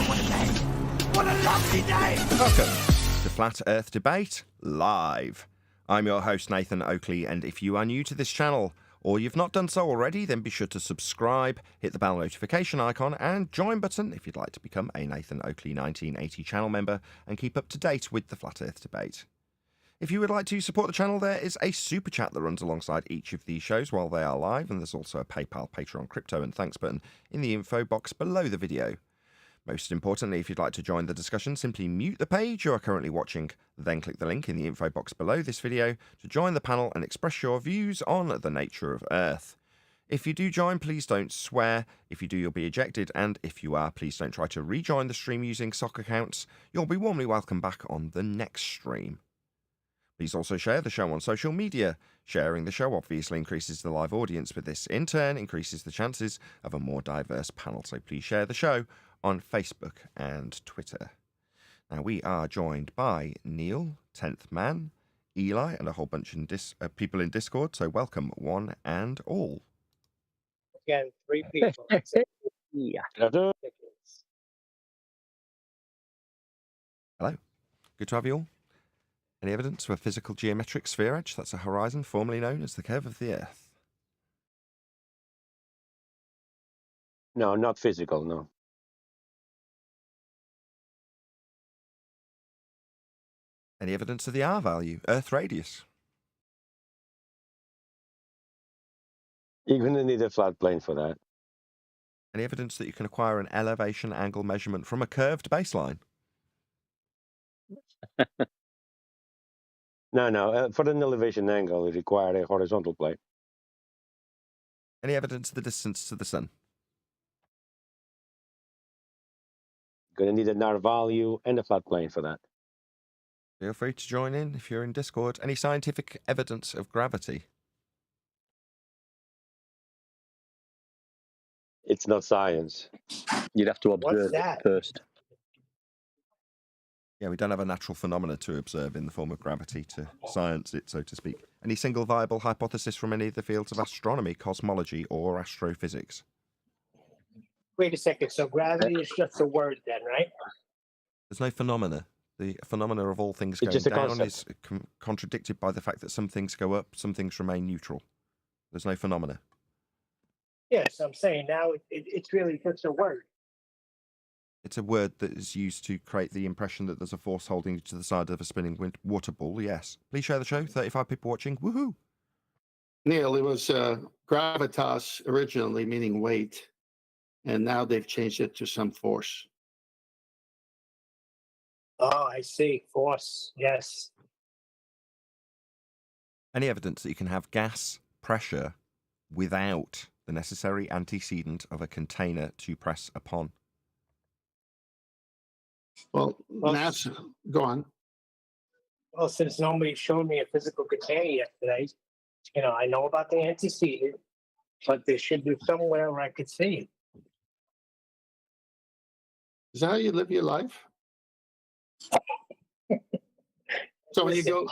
what a day! What a lovely day! Welcome to Flat Earth Debate Live. I'm your host, Nathan Oakley, and if you are new to this channel, or you've not done so already, then be sure to subscribe, hit the bell notification icon, and join button if you'd like to become a Nathan Oakley 1980 channel member and keep up to date with the Flat Earth Debate. If you would like to support the channel, there is a super chat that runs alongside each of these shows while they are live, and there's also a PayPal, Patreon, crypto, and thanks button in the info box below the video. Most importantly, if you'd like to join the discussion, simply mute the page you are currently watching, then click the link in the info box below this video to join the panel and express your views on the nature of Earth. If you do join, please don't swear. If you do, you'll be ejected, and if you are, please don't try to rejoin the stream using sock accounts. You'll be warmly welcome back on the next stream. Please also share the show on social media. Sharing the show obviously increases the live audience, but this in turn increases the chances of a more diverse panel. So please share the show on Facebook and Twitter. Now we are joined by Neil, 10th Man, Eli, and a whole bunch of people in Discord. So welcome one and all. Again, 3 people. Yeah. Hello. Good to have you all. Any evidence of a physical geometric sphere edge? That's a horizon formerly known as the curve of the Earth. No, not physical, no. Any evidence of the R value, Earth radius? You're going to need a flat plane for that. Any evidence that you can acquire an elevation angle measurement from a curved baseline? No. For an elevation angle, it requires a horizontal plane. Any evidence of the distance to the Sun? Going to need an R value and a flat plane for that. Feel free to join in if you're in Discord. Any scientific evidence of gravity? It's not science. You'd have to observe it first. Yeah, we don't have a natural phenomena to observe in the form of gravity to science it, so to speak. Any single viable hypothesis from any of the fields of astronomy, cosmology, or astrophysics? Wait a second. So gravity is just a word then, right? There's no phenomena. The phenomena of all things It's going just a down is concept. contradicted by the fact that some things go up, some things remain neutral. There's no phenomena. Yes, I'm saying now it's really just a word. It's a word that is used to create the impression that there's a force holding you to the side of a spinning water ball, yes. Please share the show. 35 people watching. Woohoo! Neil, it was gravitas originally, meaning weight, and now they've changed it to some force. Oh, I see. Force, yes. Any evidence that you can have gas pressure without the necessary antecedent of a container to press upon? Well, NASA, go on. Well, since nobody showed me a physical container yesterday, I know about the antecedent, but there should be somewhere where I could see it. Is that how you live your life? So when you go,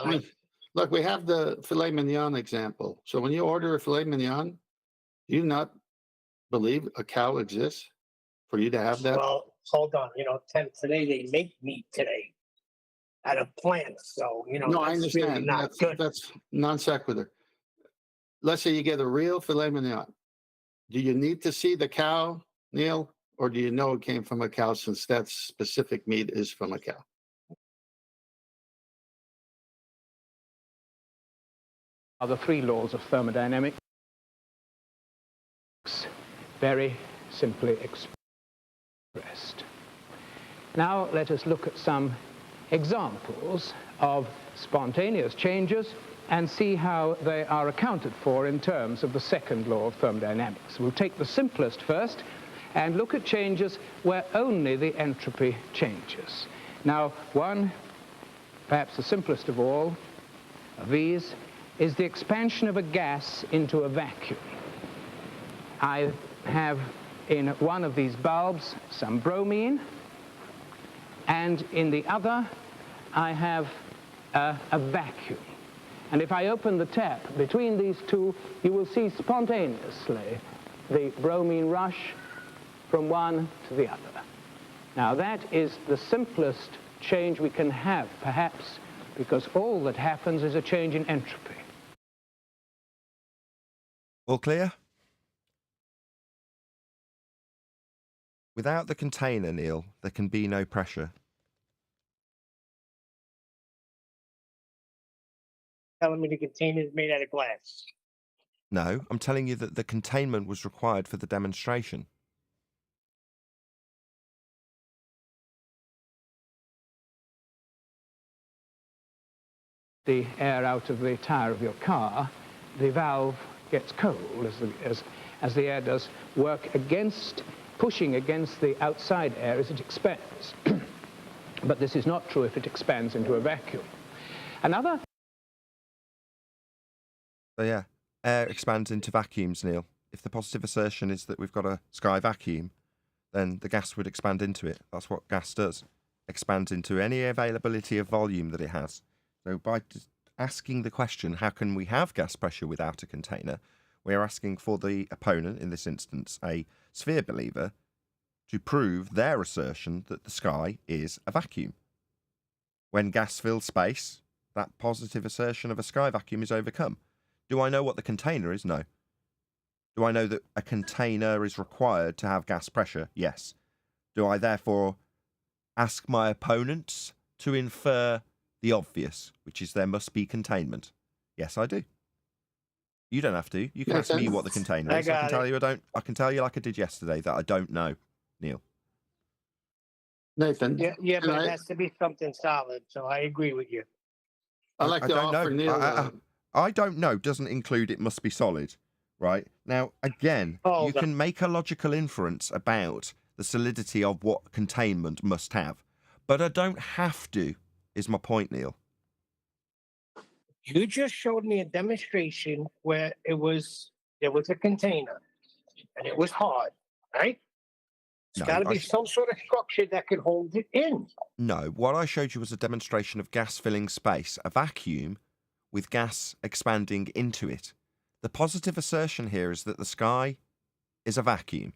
look, we have the filet mignon example. So when you order a filet mignon, do you not believe a cow exists for you to have that? Well, hold on. Today they make meat today out of plants. So, No, I that's really understand. not good. That's non sequitur. Let's say you get a real filet mignon. Do you need to see the cow, Neil, or do you know it came from a cow since that specific meat is from a cow? Are the 3 laws of thermodynamics, very simply expressed. Now let us look at some examples of spontaneous changes and see how they are accounted for in terms of the 2nd law of thermodynamics. We'll take the simplest first and look at changes where only the entropy changes. Now, one, perhaps the simplest of all of these, is the expansion of a gas into a vacuum. I have in one of these bulbs some bromine, and in the other I have a vacuum. And if I open the tap between these two, you will see spontaneously the bromine rush from one to the other. Now that is the simplest change we can have, perhaps, because all that happens is a change in entropy. All clear? Without the container, Neil, there can be no pressure. Telling me the container is made out of glass. No, I'm telling you that the containment was required for the demonstration. The air out of the tire of your car, the valve gets cold as the air does work against, pushing against the outside air as it expands. But this is not true if it expands into a vacuum. Another... So yeah, air expands into vacuums, Neil. If the positive assertion is that we've got a sky vacuum, then the gas would expand into it. That's what gas does. Expands into any availability of volume that it has. So by asking the question, how can we have gas pressure without a container, we're asking for the opponent, in this instance, a sphere believer, to prove their assertion that the sky is a vacuum. When gas fills space, that positive assertion of a sky vacuum is overcome. Do I know what the container is? No. Do I know that a container is required to have gas pressure? Yes. Do I therefore ask my opponents to infer the obvious, which is there must be containment? Yes, I do. You don't have to. You can ask me what the container is. I can tell you I can tell you like I did yesterday that I don't know, Neil. Nathan. Yeah, but it has to be something solid. So I agree with you. I'd like to offer Neil. I don't know doesn't include it must be solid, right? Now, again, you can make a logical inference about the solidity of what containment must have, but I don't have to, is my point, Neil. You just showed me a demonstration where there was a container and it was hard, right? It's got to be some sort of structure that can hold it in. No, what I showed you was a demonstration of gas filling space, a vacuum with gas expanding into it. The positive assertion here is that the sky is a vacuum.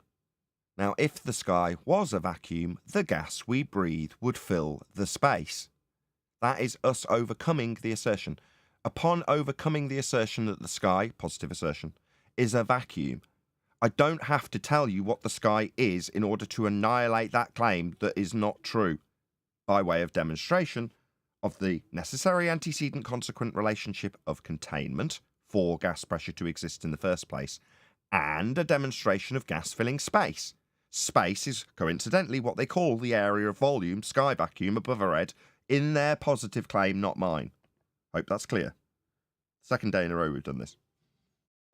Now, if the sky was a vacuum, the gas we breathe would fill the space. That is us overcoming the assertion. Upon overcoming the assertion that the sky, positive assertion, is a vacuum, I don't have to tell you what the sky is in order to annihilate that claim that is not true, by way of demonstration of the necessary antecedent-consequent relationship of containment for gas pressure to exist in the first place, and a demonstration of gas filling space. Space is coincidentally what they call the area of volume, sky vacuum above a head, in their positive claim, not mine. Hope that's clear. Second day in a row we've done this.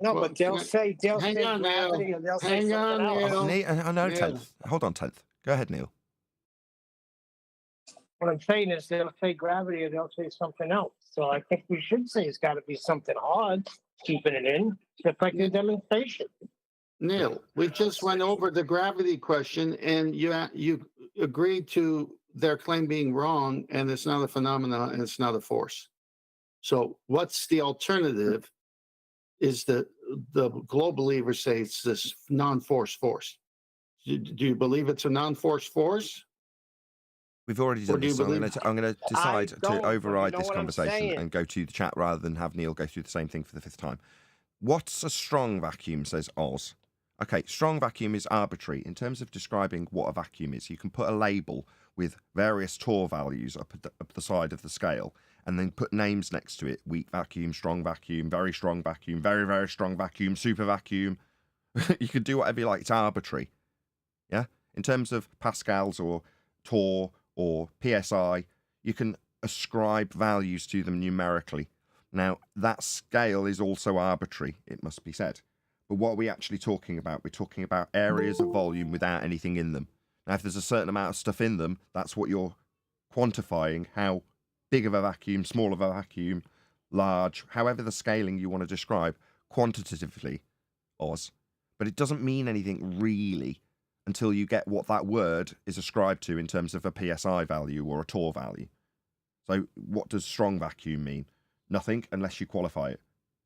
No, well, but they'll say gravity, or they'll say something else. I know, 10th. Hold on, 10th. Go ahead, Neil. What I'm saying is they'll say gravity or they'll say something else. So I think we should say it's got to be something hard, keeping it in, just like the demonstration. Neil, we just went over the gravity question, and you agreed to their claim being wrong, and it's not a phenomenon, and it's not a force. So what's the alternative? Is the globe believers say it's this non-force force. Do you believe it's a non-force force? We've already done this, so I'm going to decide to override this conversation and go to the chat rather than have Neil go through the same thing for the 5th time. What's a strong vacuum, says Oz. Okay, strong vacuum is arbitrary. In terms of describing what a vacuum is, you can put a label with various Tor values up the side of the scale and then put names next to it. Weak vacuum, very strong vacuum, very, very strong vacuum, super vacuum. You can do whatever you like. It's arbitrary. Yeah? In terms of pascals or Tor or PSI, you can ascribe values to them numerically. Now, that scale is also arbitrary, it must be said. But what are we actually talking about? We're talking about areas of volume without anything in them. Now, if there's a certain amount of stuff in them, that's what you're quantifying, how big of a vacuum, small of a vacuum, large, however the scaling you want to describe, quantitatively, Oz. But it doesn't mean anything really until you get what that word is ascribed to in terms of a PSI value or a Tor value. So what does strong vacuum mean? Nothing unless you qualify it.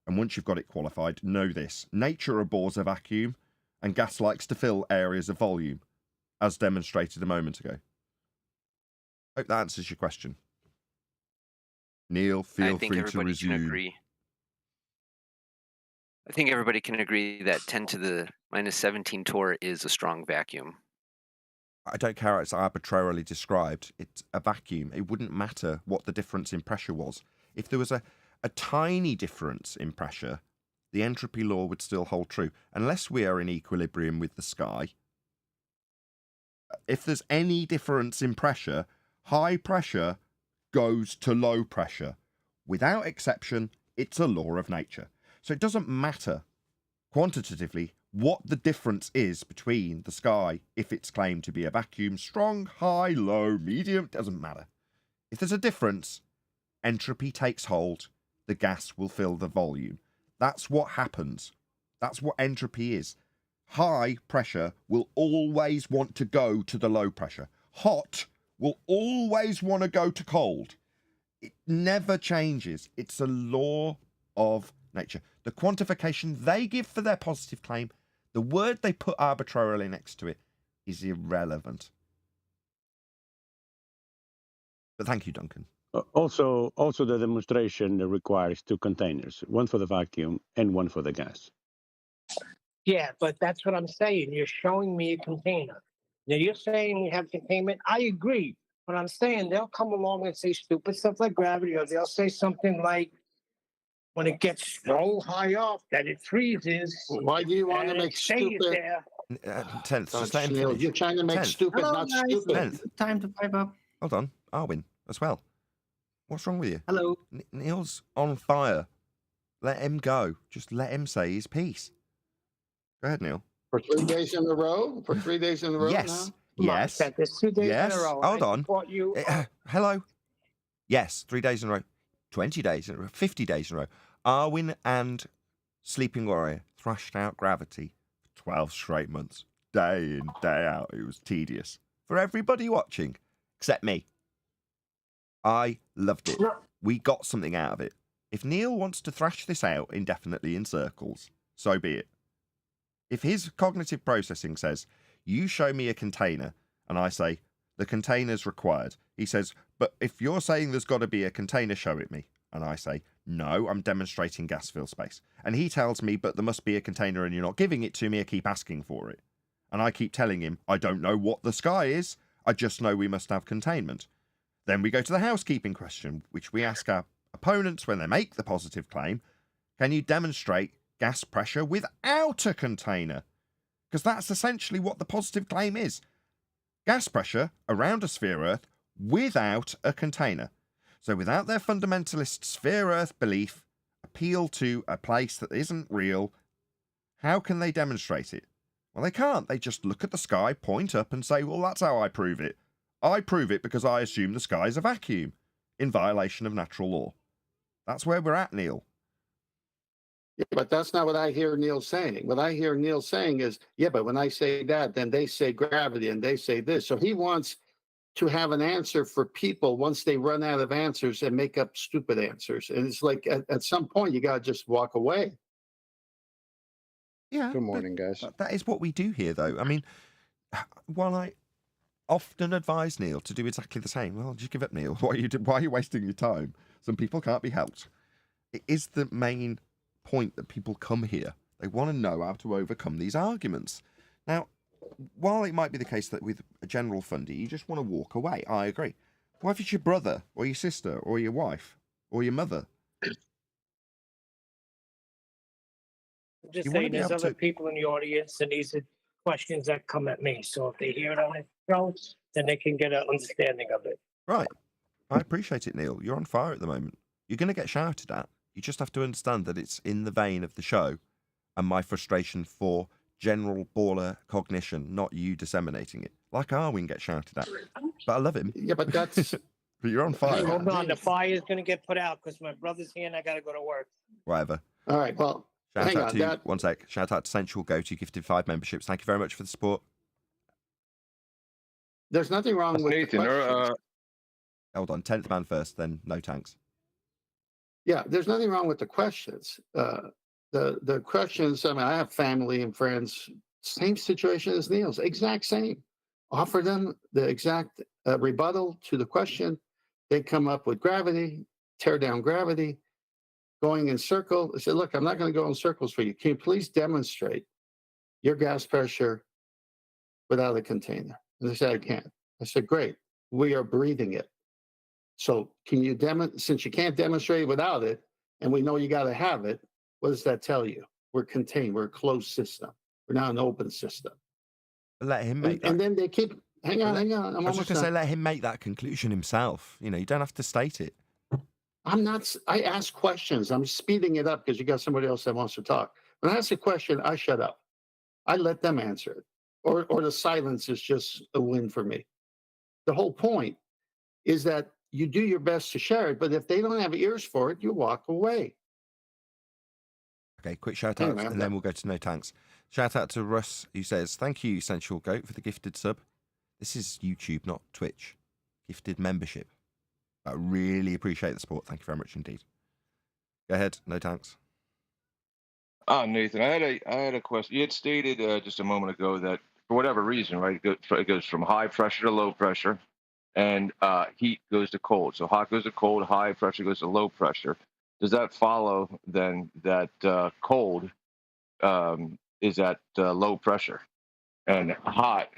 And once you've got it qualified, know this. Nature abhors a vacuum, and gas likes to fill areas of volume, as demonstrated a moment ago. Hope that answers your question. Neil, feel free to resume. I think everybody can agree that 10 to the minus 17 torr is a strong vacuum. I don't care how it's arbitrarily described. It's a vacuum. It wouldn't matter what the difference in pressure was. If there was a tiny difference in pressure, the entropy law would still hold true. Unless we are in equilibrium with the sky. If there's any difference in pressure, high pressure goes to low pressure. Without exception, it's a law of nature. So it doesn't matter quantitatively what the difference is between the sky if it's claimed to be a vacuum, strong, high, low, medium, doesn't matter. If there's a difference, entropy takes hold, the gas will fill the volume. That's what happens. That's what entropy is. High pressure will always want to go to the low pressure. Hot will always want to go to cold. It never changes. It's a law of nature. The quantification they give for their positive claim, the word they put arbitrarily next to it, is irrelevant. But thank you, Duncan. Also, the demonstration requires two containers, one for the vacuum and one for the gas. Yeah, but that's what I'm saying. You're showing me a container. Now you're saying we have containment. I agree. But I'm saying they'll come along and say stupid stuff like gravity, or they'll say something like when it gets so high up that it freezes. Why do you want to make stupid? There. Tenth, just let him finish. You're trying to make stupid, Hello, not guys. stupid. Tenth. Time to pipe up. Hold on, Arwin as well. What's wrong with you? Hello. Neil's on fire. Let him go. Just let him say his piece. Go ahead, Neil. For 3 days in a row? For 3 days in a row Yes. now? Yes. There's 2 days Yes. in a row. Hold on. You, Hello. Yes, 3 days in a row. 20 days in a row. 50 days in a row. Arwin and Sleeping Warrior thrashed out gravity for 12 straight months. Day in, day out. It was tedious. For everybody watching, except me. I loved it. We got something out of it. If Neil wants to thrash this out indefinitely in circles, so be it. If his cognitive processing says, you show me a container, and I say, the container's required. He says, but if you're saying there's got to be a container, show it me. And I say, no, I'm demonstrating gas fill space. And he tells me, but there must be a container and you're not giving it to me. I keep asking for it. And I keep telling him, I don't know what the sky is. I just know we must have containment. Then we go to the housekeeping question, which we ask our opponents when they make the positive claim. Can you demonstrate gas pressure without a container? Because that's essentially what the positive claim is. Gas pressure around a sphere Earth without a container. So without their fundamentalist sphere Earth belief, appeal to a place that isn't real, how can they demonstrate it? Well, they can't. They just look at the sky, point up and say, well, that's how I prove it. I prove it because I assume the sky is a vacuum in violation of natural law. That's where we're at, Neil. Yeah, but that's not what I hear Neil saying. What I hear Neil saying is, yeah, but when I say that, then they say gravity and they say this. So he wants to have an answer for people once they run out of answers and make up stupid answers. And it's like at some point, you got to just walk away. Yeah. Good morning, guys. That is what we do here, though. I mean, while I often advise Neil to do exactly the same, well, just give up, Neil. Why are you wasting your time? Some people can't be helped. It is the main point that people come here. They want to know how to overcome these arguments. Now, while it might be the case that with a general fundy, you just want to walk away, I agree. What if it's your brother or your sister or your wife or your mother? I'm just saying there's other people in the audience, and these are questions that come at me. So if they hear it on the show, then they can get an understanding of it. Right. I appreciate it, Neil. You're on fire at the moment. You're going to get shouted at. You just have to understand that it's in the vein of the show and my frustration for general baller cognition, not you disseminating it. Like Arwin gets shouted at. But I love him. Yeah, but that's... But you're on fire. Hold on, the fire is going to get put out because my brother's here and I got to go to work. Whatever. All right, well, Shout out to, one sec. Shout out to Sensual Goat, who gifted 5 memberships. Thank you very much for the support. There's nothing wrong with Nathan, hold on, 10th man first, then no tanks. Yeah, there's nothing wrong with the questions. The questions, I mean, I have family and friends, same situation as Neil's, exact same. offer them the exact rebuttal to the question. They come up with gravity, tear down gravity, going in circle. I said, look, I'm not going to go in circles for you. Can you please demonstrate your gas pressure without a container? And they said, I can't. I said, great. We are breathing it. So can you since you can't demonstrate without it, and we know you got to have it, what does that tell you? We're contained. We're a closed system. We're not an open system. Let him make that. And then they keep, hang on. I'm I was almost just going to say, let him make that conclusion himself. You know, you don't have to state it. I ask questions. I'm speeding it up because you got somebody else that wants to talk. When I ask a question, I shut up. I let them answer it. Or the silence is just a win for me. The whole point is that you do your best to share it, but if they don't have ears for it, you walk away. Okay, quick shout out, and then we'll go to No Tanks. Shout out to Russ, who says, thank you, Sensual Goat, for the gifted sub. This is YouTube, not Twitch. Gifted membership. I really appreciate the support. Thank you very much indeed. Go ahead, No Tanks. Nathan, I had a question. You had stated just a moment ago that for whatever reason, right, it goes from high pressure to low pressure, and heat goes to cold. So hot goes to cold, high pressure goes to low pressure. Does that follow then that cold is at low pressure and hot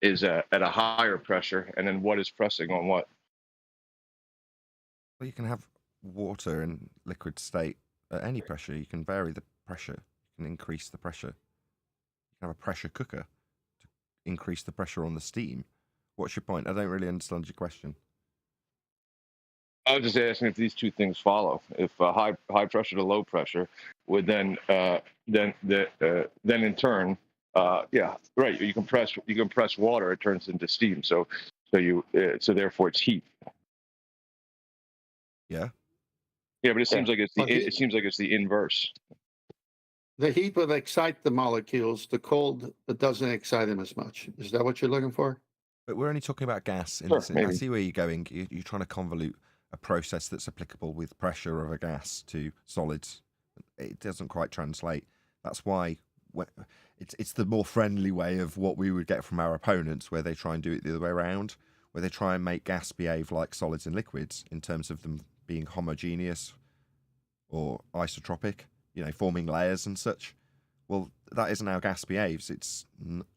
is at a higher pressure? And then what is pressing on what? Well, you can have water in liquid state at any pressure. You can vary the pressure. You can increase the pressure. You can have a pressure cooker to increase the pressure on the steam. What's your point? I don't really understand your question. I was just asking if these two things follow. If high pressure to low pressure would then in turn, yeah, right. You compress water, it turns into steam. So therefore it's heat. Yeah. Yeah, but it seems like it's the inverse. The heat would excite the molecules. The cold, it doesn't excite them as much. Is that what you're looking for? But we're only talking about gas. Sure, I see where you're going. You're trying to convolute a process that's applicable with pressure of a gas to solids. It doesn't quite translate. That's why it's the more friendly way of what we would get from our opponents, where they try and do it the other way around, where they try and make gas behave like solids and liquids in terms of them being homogeneous or isotropic, you know, forming layers and such. Well, that isn't how gas behaves. It's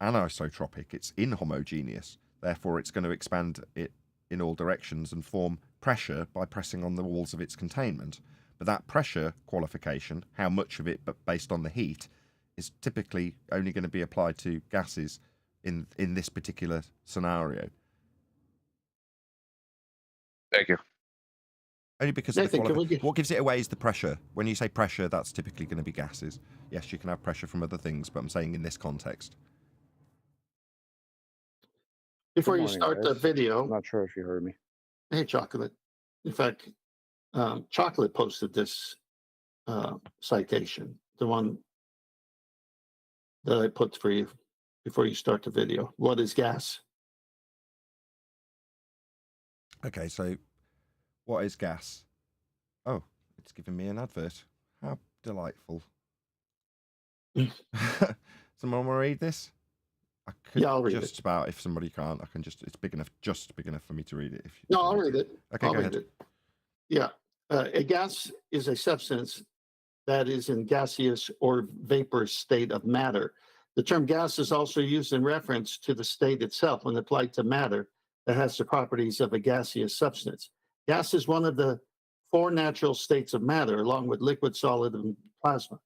anisotropic. It's inhomogeneous. Therefore, it's going to expand it in all directions and form pressure by pressing on the walls of its containment. But that pressure qualification, how much of it, but based on the heat, is typically only going to be applied to gases in this particular scenario. Thank you. Only because what gives it away is the pressure. When you say pressure, that's typically going to be gases. Yes, you can have pressure from other things, but I'm saying in this context. Before you start the video, I'm not sure if you heard me. Hey, Chocolate. In fact, Chocolate posted this citation, the one that I put for you before you start the video. What is gas? Okay, so what is gas? Oh, it's giving me an advert. How delightful. Someone want to read this? I could I'll read just it. About, if somebody can't, I can just, it's big enough for me to read it. No, I'll read it. Okay, I'll go read ahead. it. Yeah. A gas is a substance that is in gaseous or vapor state of matter. The term gas is also used in reference to the state itself when applied to matter that has the properties of a gaseous substance. Gas is one of the four natural states of matter, along with liquid, solid, and plasma.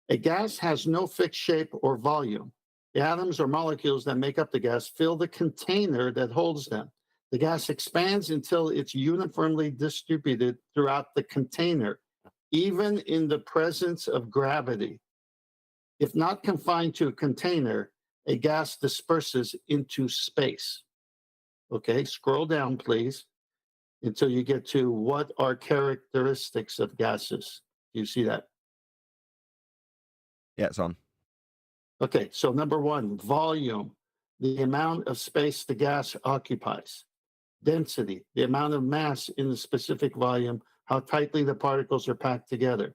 A gas has no fixed shape or volume. The atoms or molecules that make up the gas fill the container that holds them. The gas expands until it's uniformly distributed throughout the container, even in the presence of gravity. If not confined to a container, a gas disperses into space. Okay, scroll down, please, until you get to what are characteristics of gases. Do you see that? Yeah, it's on. Okay, so number one, volume, the amount of space the gas occupies. Density, the amount of mass in the specific volume, how tightly the particles are packed together.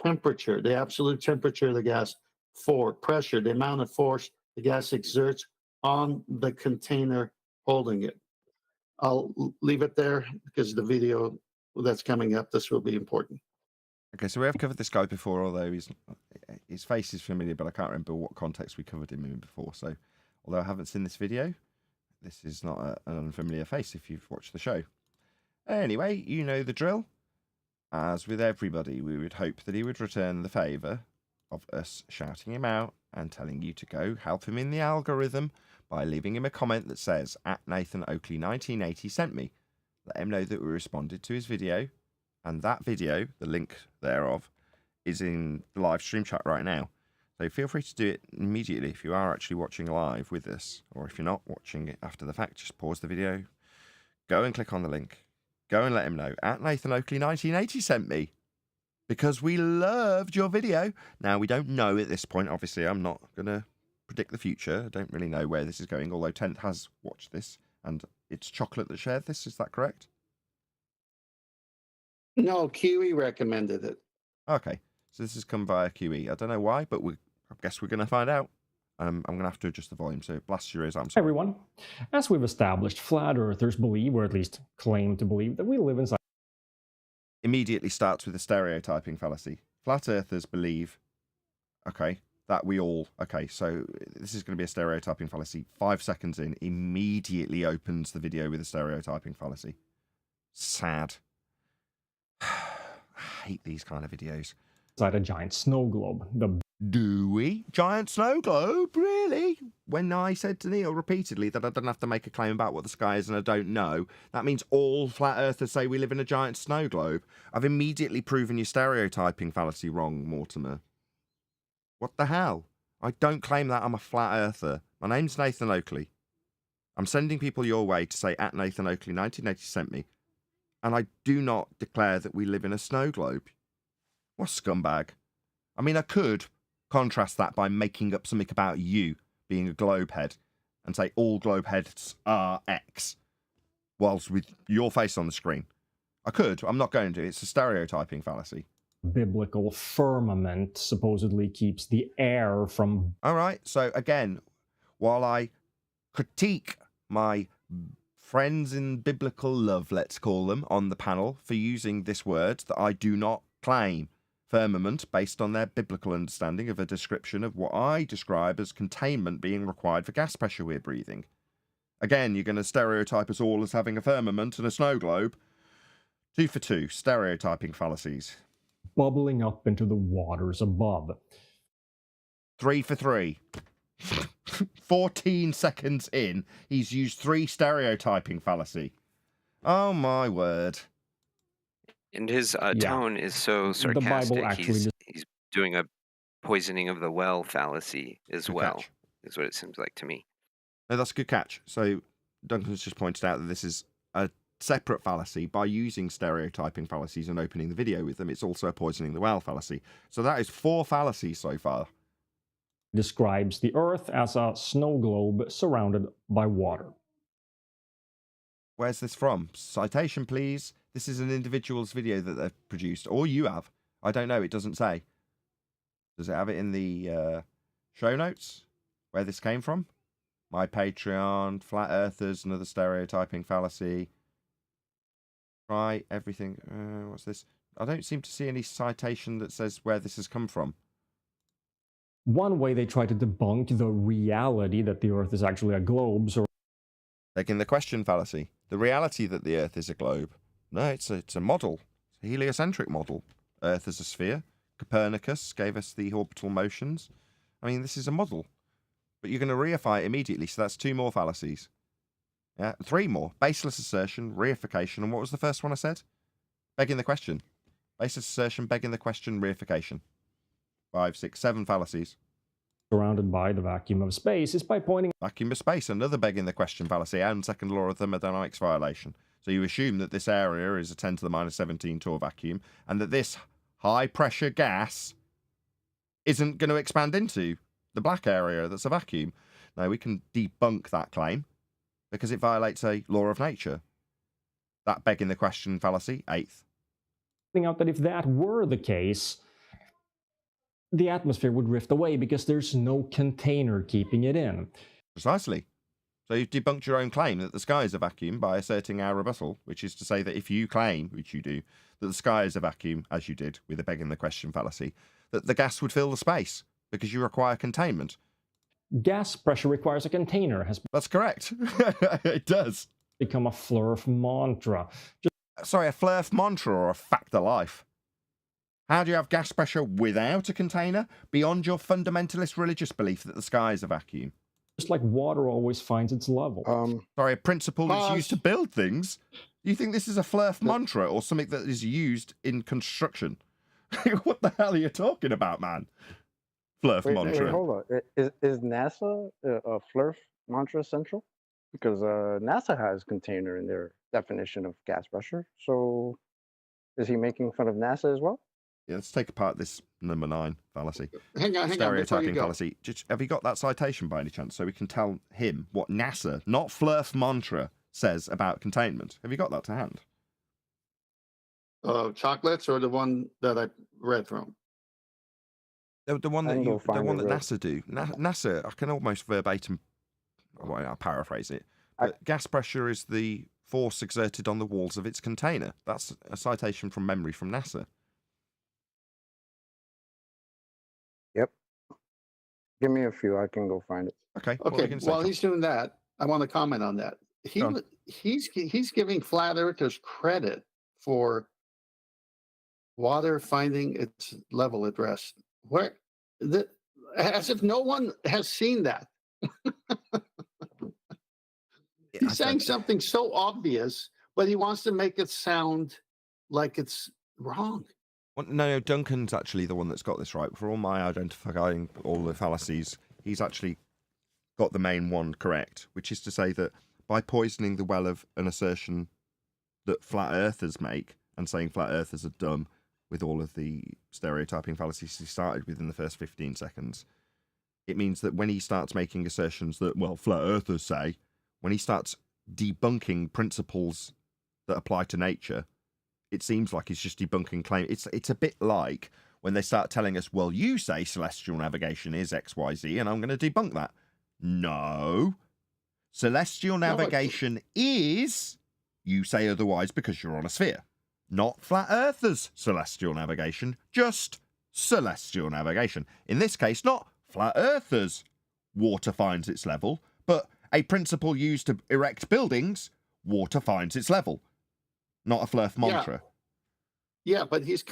Temperature, the absolute temperature of the gas. 4, pressure, the amount of force the gas exerts on the container holding it. I'll leave it there because the video that's coming up, this will be important. Okay, so we have covered this guy before, although his face is familiar, but I can't remember what context we covered him in before. So, although I haven't seen this video, this is not an unfamiliar face if you've watched the show. Anyway, you know the drill. As with everybody, we would hope that he would return the favour of us shouting him out and telling you to go help him in the algorithm by leaving him a comment that says, @Nathan Oakley 1980 sent me. Let him know that we responded to his video, and that video, the link thereof, is in the live stream chat right now. So feel free to do it immediately if you are actually watching live with us, or if you're not watching it after the fact, just pause the video, go and click on the link, go and let him know, @Nathan Oakley 1980 sent me, because we loved your video. Now, we don't know at this point, obviously, I'm not going to predict the future. I don't really know where this is going, although Tent has watched this, and it's Chocolate that shared this, is that correct? No, Kiwi recommended it. Okay, so this has come via QE. I don't know why, but I guess we're going to find out. I'm going to have to adjust the volume, so blast your ears. I'm sorry. Hi everyone. As we've established, flat earthers believe, or at least claim to believe, that we live inside. Immediately starts with a stereotyping fallacy. Flat earthers believe, okay, that we all, okay, so this is going to be a stereotyping fallacy. 5 seconds in, immediately opens the video with a stereotyping fallacy. Sad. I hate these kind of videos. Inside a giant snow globe. Do we? Giant snow globe? Really? When I said to Neil repeatedly that I don't have to make a claim about what the sky is and I don't know, that means all flat earthers say we live in a giant snow globe. I've immediately proven your stereotyping fallacy wrong, Mortimer. What the hell? I don't claim that I'm a flat earther. My name's Nathan Oakley. I'm sending people your way to say @Nathan Oakley 1980 sent me. And I do not declare that we live in a snow globe. What a scumbag. I mean, I could contrast that by making up something about you being a globe head and say all globe heads are X, whilst with your face on the screen. I could. I'm not going to. It's a stereotyping fallacy. Biblical firmament supposedly keeps the air from... All right. So again, while I critique my friends in biblical love, let's call them, on the panel for using this word that I do not claim firmament based on their biblical understanding of a description of what I describe as containment being required for gas pressure we're breathing. Again, you're going to stereotype us all as having a firmament and a snow globe. 2 for 2, stereotyping fallacies. Bubbling up into the waters above. 3 for 3. 14 seconds in, he's used 3 stereotyping fallacy. Oh my word. And his tone is so sarcastic. The Bible actually he's doing a poisoning of the well fallacy as Good well, catch. is what it seems like to me. No, that's a good catch. So Duncan's just pointed out that this is a separate fallacy. By using stereotyping fallacies and opening the video with them, it's also a poisoning the well fallacy. So that is 4 fallacies so far. Describes the Earth as a snow globe surrounded by water. Where's this from? Citation, please. This is an individual's video that they've produced, or you have. I don't know. It doesn't say. Does it have it in the show notes where this came from? My Patreon, Flat Earthers, another stereotyping fallacy. Try everything. What's this? I don't seem to see any citation that says where this has come from. One way they try to debunk the reality that the Earth is actually a globe. Taking the question fallacy. The reality that the Earth is a globe. No, it's a model. It's a heliocentric model. Earth as a sphere. Copernicus gave us the orbital motions. I mean, this is a model. But you're going to reify it immediately, so that's 2 more fallacies. Yeah, 3 more. Baseless assertion, reification, and what was the first one I said? Begging the question. Baseless assertion, begging the question, reification. 5, 6, 7 fallacies. Surrounded by the vacuum of space is by pointing... Vacuum of space, another begging the question fallacy, and second law of thermodynamics violation. So you assume that this area is a 10 to the minus 17 Torr vacuum, and that this high-pressure gas isn't going to expand into the black area that's a vacuum. Now, we can debunk that claim because it violates a law of nature. That begging the question fallacy, 8th. Pointing out that if that were the case, the atmosphere would drift away because there's no container keeping it in. Precisely. So you've debunked your own claim that the sky is a vacuum by asserting our rebuttal, which is to say that if you claim, which you do, that the sky is a vacuum, as you did with the begging the question fallacy, that the gas would fill the space because you require containment. Gas pressure requires a container has That's correct. It does. become a Flurf mantra. Sorry, a Flurf mantra or a fact of life? How do you have gas pressure without a container beyond your fundamentalist religious belief that the sky is a vacuum? Just like water always finds its level. Sorry, a principle that's used to build things? Do you think this is a Flurf mantra or something that is used in construction? What the hell are you talking about, man? Flurf mantra. Wait, hold on. Is NASA a Flurf mantra central? Because NASA has container in their definition of gas pressure. So is he making fun of NASA as well? Yeah, let's take apart this number 9 fallacy. Hang on. Stereotyping fallacy. Have you got that citation by any chance so we can tell him what NASA, not Flurf mantra, says about containment? Have you got that to hand? Chocolates or the one that I read from? The one that NASA do. NASA, I can almost verbatim, well, I'll paraphrase it. But gas pressure is the force exerted on the walls of its container. That's a citation from memory from NASA. Yep. Give me a few. I can go find it. Okay. While he's doing that, I want to comment on that. He's giving flat earthers credit for water finding its level at rest. As if no one has seen that. He's saying something so obvious, but he wants to make it sound like it's wrong. Well, no, Duncan's actually the one that's got this right. For all my identifying all the fallacies, he's actually got the main one correct, which is to say that by poisoning the well of an assertion that flat earthers make and saying flat earthers are dumb with all of the stereotyping fallacies he started with in the first 15 seconds, it means that when he starts making assertions that, well, flat earthers say, when he starts debunking principles that apply to nature, it seems like he's just debunking claims. It's a bit like when they start telling us, well, you say celestial navigation is XYZ, and I'm going to debunk that. No. Celestial navigation is, you say otherwise because you're on a sphere. Not flat earthers' celestial navigation, just celestial navigation. In this case, not flat earthers' water finds its level, but a principle used to erect buildings, water finds its level. Not a Flurf mantra. Yeah, but he's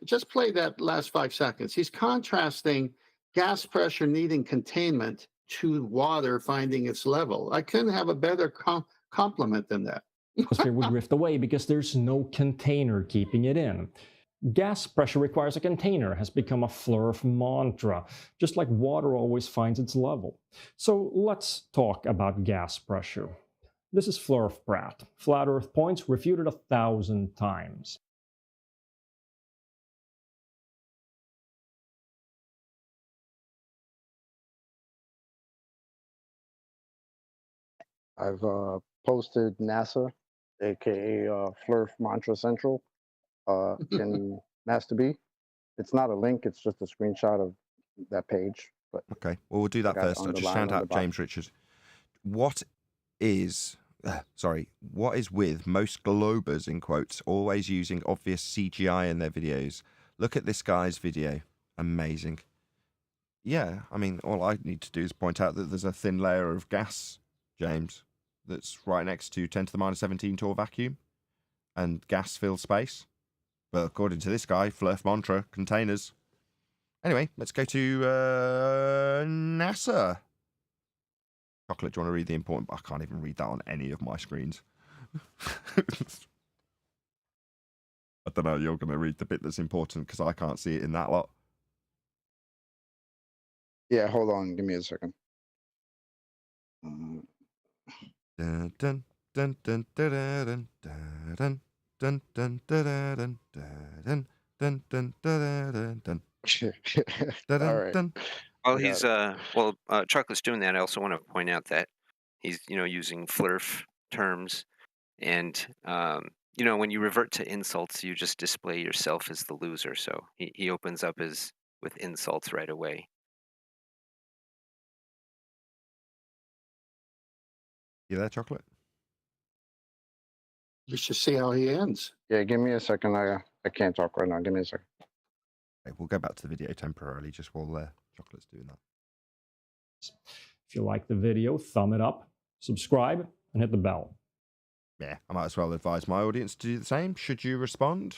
just play that last 5 seconds. He's contrasting gas pressure needing containment to water finding its level. I couldn't have a better compliment than that. Atmosphere would drift away because there's no container keeping it in. Gas pressure requires a container has become a Flurf mantra, just like water always finds its level. So let's talk about gas pressure. This is Flurf Pratt. Flat Earth points refuted 1,000 times. I've posted NASA, aka Flurf Mantra Central, in Master B. It's not a link; it's just a screenshot of that page. But okay, well, we'll do that first. I'll just shout out James Richards. What is with most globers, in quotes, always using obvious CGI in their videos? Look at this guy's video. Amazing. Yeah, I mean, all I need to do is point out that there's a thin layer of gas, James, that's right next to 10 to the minus 17 Torr vacuum, and gas fills space. But according to this guy, Flurf mantra, containers. Anyway, let's go to NASA. Chocolate, do you want to read the important? I can't even read that on any of my screens. I don't know, you're going to read the bit that's important because I can't see it in that lot. Yeah, hold on. Give me a second. Dun, dun, dun, dun, dun, dun, dun, dun, dun, dun, dun, dun, dun, dun, dun. All right. While he's Chocolate's doing that, I also want to point out that he's using Flurf terms, and when you revert to insults, you just display yourself as the loser. So he opens up with insults right away. You there, Chocolate? You should see how he ends. Yeah, give me a second. I can't talk right now. Give me a second. Okay, we'll go back to the video temporarily just while Chocolate's doing that. If you like the video, thumb it up, subscribe, and hit the bell. Yeah, I might as well advise my audience to do the same. Should you respond?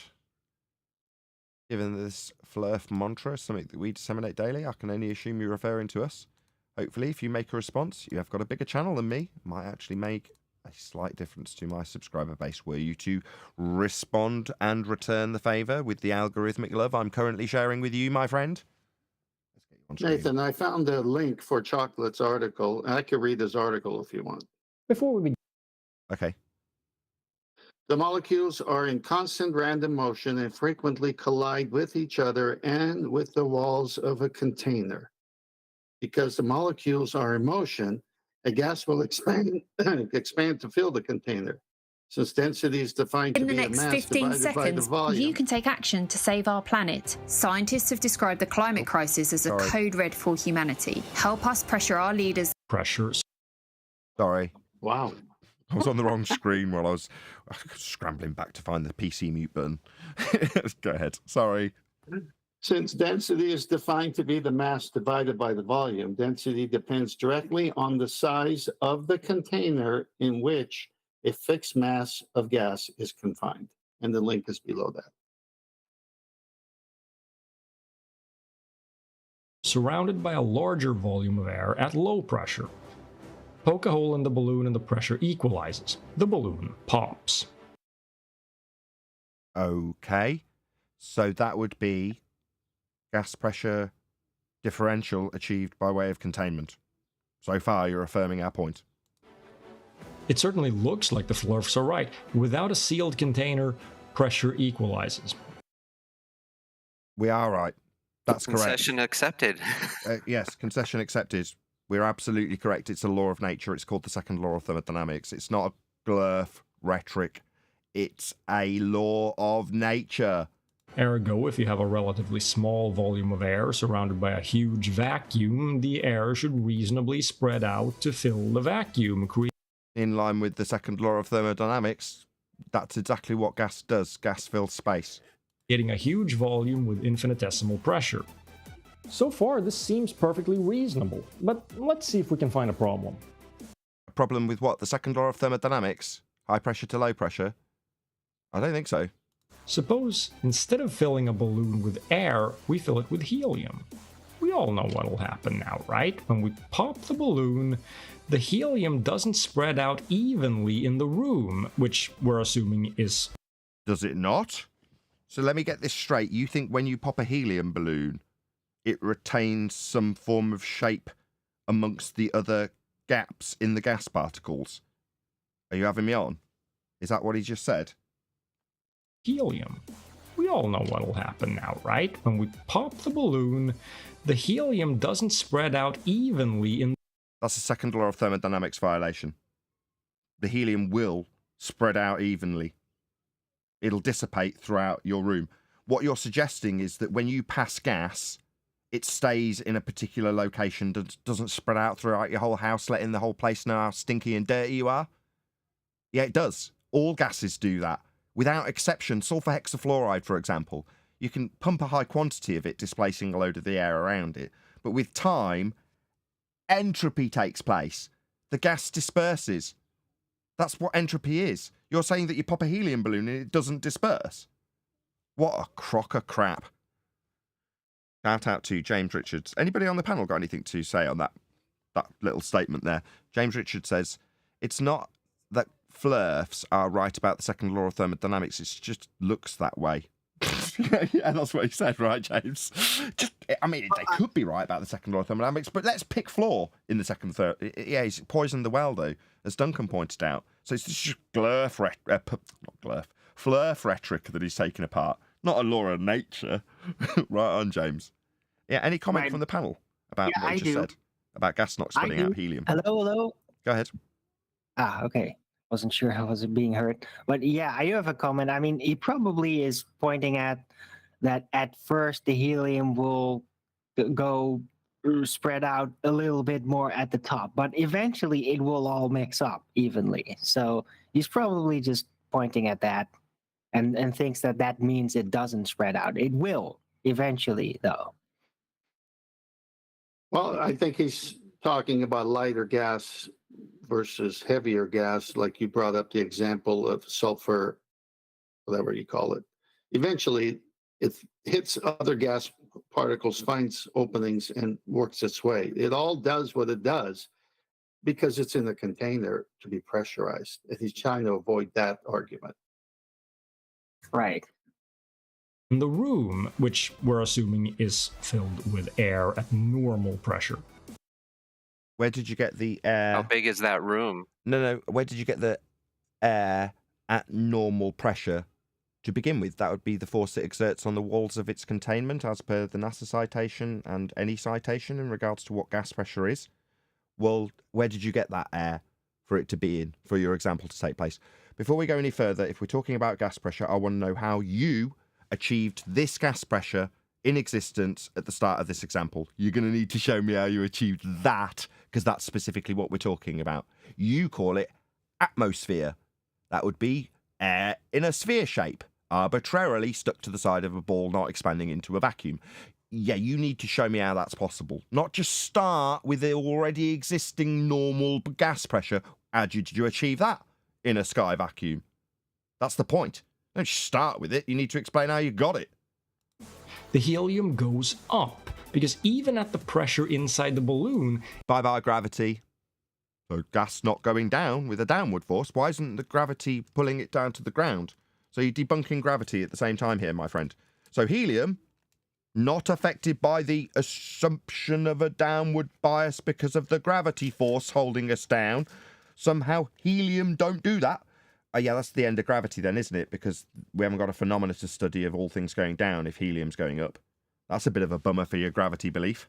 Given this flurf mantra, something that we disseminate daily, I can only assume you're referring to us. Hopefully, if you make a response, you have got a bigger channel than me. Might actually make a slight difference to my subscriber base were you to respond and return the favour with the algorithmic love I'm currently sharing with you, my friend. Let's get you on screen. Nathan, I found a link for Chocolate's article. I could read his article if you want. Before we begin. Okay. The molecules are in constant random motion and frequently collide with each other and with the walls of a container. Because the molecules are in motion, a gas will expand to fill the container. Since density is defined to be a mass divided by the volume. You can take action to save our planet. Scientists have described the climate crisis as a code red for humanity. Help us pressure our leaders. Pressures. Sorry. Wow. I was on the wrong screen while I was scrambling back to find the PC mute button. Go ahead. Sorry. Since density is defined to be the mass divided by the volume, density depends directly on the size of the container in which a fixed mass of gas is confined. And the link is below that. Surrounded by a larger volume of air at low pressure. Poke a hole in the balloon and the pressure equalizes. The balloon pops. Okay. So that would be gas pressure differential achieved by way of containment. So far, you're affirming our point. It certainly looks like the flurfs are right. Without a sealed container, pressure equalizes. We are right. That's correct. Concession accepted. Yes, concession accepted. We're absolutely correct. It's a law of nature. It's called the second law of thermodynamics. It's not a glurf rhetoric. It's a law of nature. Ergo, if you have a relatively small volume of air surrounded by a huge vacuum, the air should reasonably spread out to fill the vacuum. In line with the second law of thermodynamics, that's exactly what gas does. Gas fills space. Getting a huge volume with infinitesimal pressure. So far, this seems perfectly reasonable, but let's see if we can find a problem. A problem with what? The second law of thermodynamics? High pressure to low pressure? I don't think so. Suppose, instead of filling a balloon with air, we fill it with helium. We all know what'll happen now, right? When we pop the balloon, the helium doesn't spread out evenly in the room, which we're assuming is... Does it not? So let me get this straight. You think when you pop a helium balloon, it retains some form of shape amongst the other gaps in the gas particles? Are you having me on? Is that what he just said? Helium. We all know what'll happen now, right? When we pop the balloon, the helium doesn't spread out evenly in... That's a second law of thermodynamics violation. The helium will spread out evenly. It'll dissipate throughout your room. What you're suggesting is that when you pass gas, it stays in a particular location, doesn't spread out throughout your whole house, letting the whole place know how stinky and dirty you are? Yeah, it does. All gases do that. Without exception, sulfur hexafluoride, for example, you can pump a high quantity of it, displacing a load of the air around it. But with time, entropy takes place. The gas disperses. That's what entropy is. You're saying that you pop a helium balloon and it doesn't disperse? What a crock of crap. Shout out to James Richards. Anybody on the panel got anything to say on that little statement there? James Richards says, it's not that flurfs are right about the second law of thermodynamics, it just looks that way. Yeah, that's what he said, right, James? They could be right about the second law of thermodynamics, but let's pick flaw in the second third. Yeah, he's poisoned the well, though, as Duncan pointed out. So it's just flurf rhetoric that he's taking apart. Not a law of nature. Right on, James. Yeah, any comment from the panel about what you just said? About gas not spitting out helium? Hello? Go ahead. Okay. Wasn't sure how was it being heard. But yeah, I do have a comment. I mean, he probably is pointing at that at first the helium will go spread out a little bit more at the top, but eventually it will all mix up evenly. So he's probably just pointing at that and thinks that that means it doesn't spread out. It will eventually, though. Well, I think he's talking about lighter gas versus heavier gas, like you brought up the example of sulfur, whatever you call it. Eventually, it hits other gas particles, finds openings, and works its way. It all does what it does because it's in a container to be pressurized. And he's trying to avoid that argument. Right. The room, which we're assuming is filled with air at normal pressure. Where did you get the air? How big is that room? No. Where did you get the air at normal pressure to begin with? That would be the force it exerts on the walls of its containment, as per the NASA citation and any citation in regards to what gas pressure is. Well, where did you get that air for it to be in, for your example to take place? Before we go any further, if we're talking about gas pressure, I want to know how you achieved this gas pressure in existence at the start of this example. You're going to need to show me how you achieved that, because that's specifically what we're talking about. You call it atmosphere. That would be air in a sphere shape, arbitrarily stuck to the side of a ball, not expanding into a vacuum. Yeah, you need to show me how that's possible. Not just start with the already existing normal gas pressure. How did you achieve that in a sky vacuum? That's the point. Don't just start with it. You need to explain how you got it. The helium goes up, because even at the pressure inside the balloon... Bye-bye gravity. So gas not going down with a downward force. Why isn't the gravity pulling it down to the ground? So you're debunking gravity at the same time here, my friend. So helium, not affected by the assumption of a downward bias because of the gravity force holding us down. Somehow helium don't do that. Yeah, that's the end of gravity then, isn't it? Because we haven't got a phenomena to study of all things going down if helium's going up. That's a bit of a bummer for your gravity belief.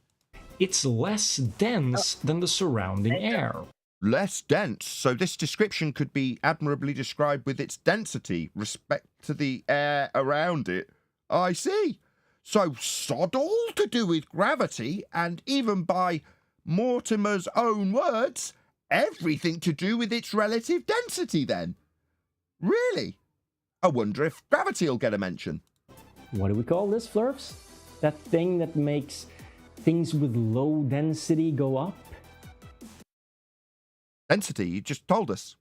It's less dense than the surrounding air. Less dense. So this description could be admirably described with its density, respect to the air around it. I see. So sod all to do with gravity, and even by Mortimer's own words, everything to do with its relative density then. Really? I wonder if gravity will get a mention. What do we call this, Flurfs? That thing that makes things with low density go up? Density, you just told us.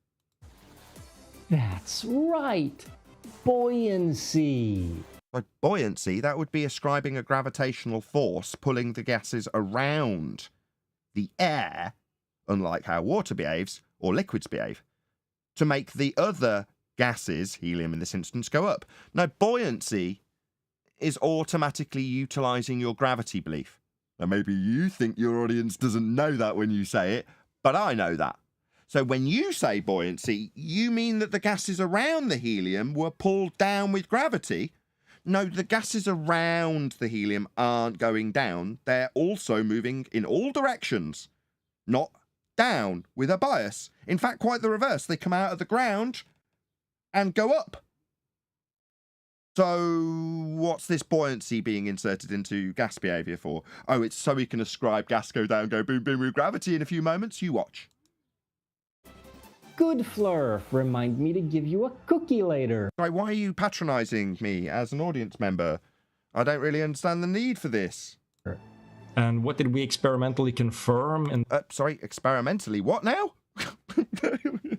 That's right. Buoyancy. By buoyancy, that would be ascribing a gravitational force pulling the gases around the air, unlike how water behaves or liquids behave, to make the other gases, helium in this instance, go up. Now, buoyancy is automatically utilising your gravity belief. Now, maybe you think your audience doesn't know that when you say it, but I know that. So when you say buoyancy, you mean that the gases around the helium were pulled down with gravity? No, the gases around the helium aren't going down. They're also moving in all directions, not down with a bias. In fact, quite the reverse. They come out of the ground and go up. So what's this buoyancy being inserted into gas behaviour for? Oh, it's so we can ascribe gas go down, go boom, boom with gravity in a few moments. You watch. Good, Flurf. Remind me to give you a cookie later. Right, why are you patronising me as an audience member? I don't really understand the need for this. And what did we experimentally confirm? Sorry, experimentally? What now?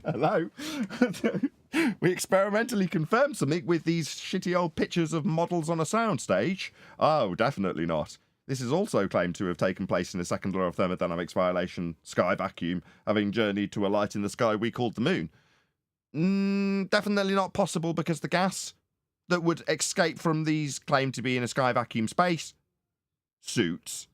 Hello? We experimentally confirmed something with these shitty old pictures of models on a soundstage? Oh, definitely not. This is also claimed to have taken place in a second law of thermodynamics violation, sky vacuum, having journeyed to a light in the sky we called the moon. Definitely not possible, because the gas that would escape from these claimed to be in a sky vacuum space suits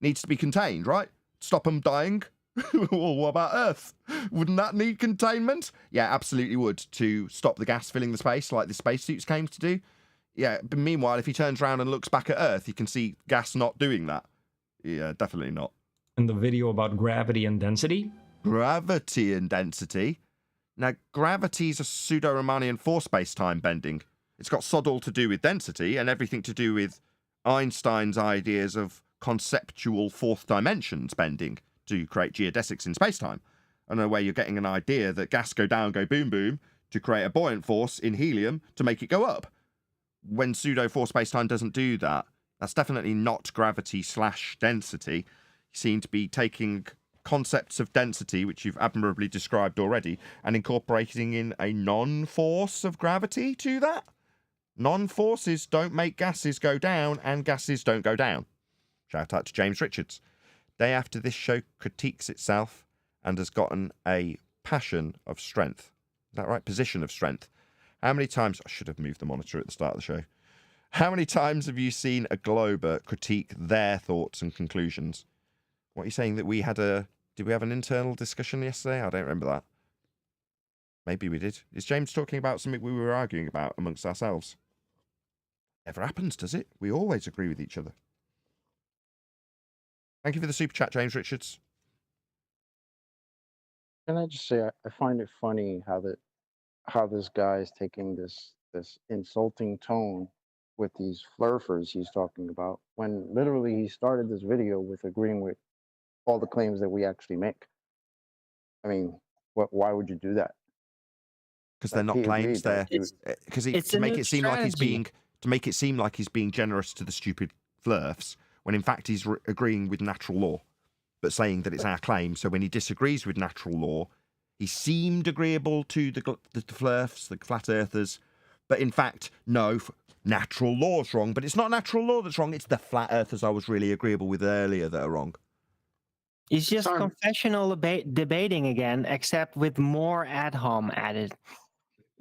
needs to be contained, right? Stop them dying. Well, what about Earth? Wouldn't that need containment? Yeah, absolutely would, to stop the gas filling the space like the spacesuits came to do. Yeah, but meanwhile, if he turns around and looks back at Earth, you can see gas not doing that. Yeah, definitely not. And the video about gravity and density? Gravity and density? Now, gravity is a pseudo-Riemannian force space-time bending. It's got sod all to do with density and everything to do with Einstein's ideas of conceptual fourth dimensions bending to create geodesics in space-time. I don't know where you're getting an idea that gas go down, go boom, boom, to create a buoyant force in helium to make it go up. When pseudo-4 space-time doesn't do that, that's definitely not gravity/density. You seem to be taking concepts of density, which you've admirably described already, and incorporating in a non-force of gravity to that. Non-forces don't make gases go down, and gases don't go down. Shout out to James Richards. Day after this show critiques itself and has gotten a passion of strength. Is that right? Position of strength. How many times... I should have moved the monitor at the start of the show. How many times have you seen a Glober critique their thoughts and conclusions? What are you saying, that we had a... Did we have an internal discussion yesterday? I don't remember that. Maybe we did. Is James talking about something we were arguing about amongst ourselves? Never happens, does it? We always agree with each other. Thank you for the super chat, James Richards. Can I just say, I find it funny how this guy is taking this insulting tone with these flurfers he's talking about, when literally he started this video with agreeing with all the claims that we actually make. I mean, why would you do that? Because they're not claims. They're because to make it seem like he's being generous to the stupid flurfs, when in fact he's agreeing with natural law, but saying that it's our claim. So when he disagrees with natural law, he seemed agreeable to the flurfs, the flat earthers, but in fact, no, natural law's wrong. But it's not natural law that's wrong. It's the flat earthers I was really agreeable with earlier that are wrong. It's just confessional debating again, except with more ad hom added.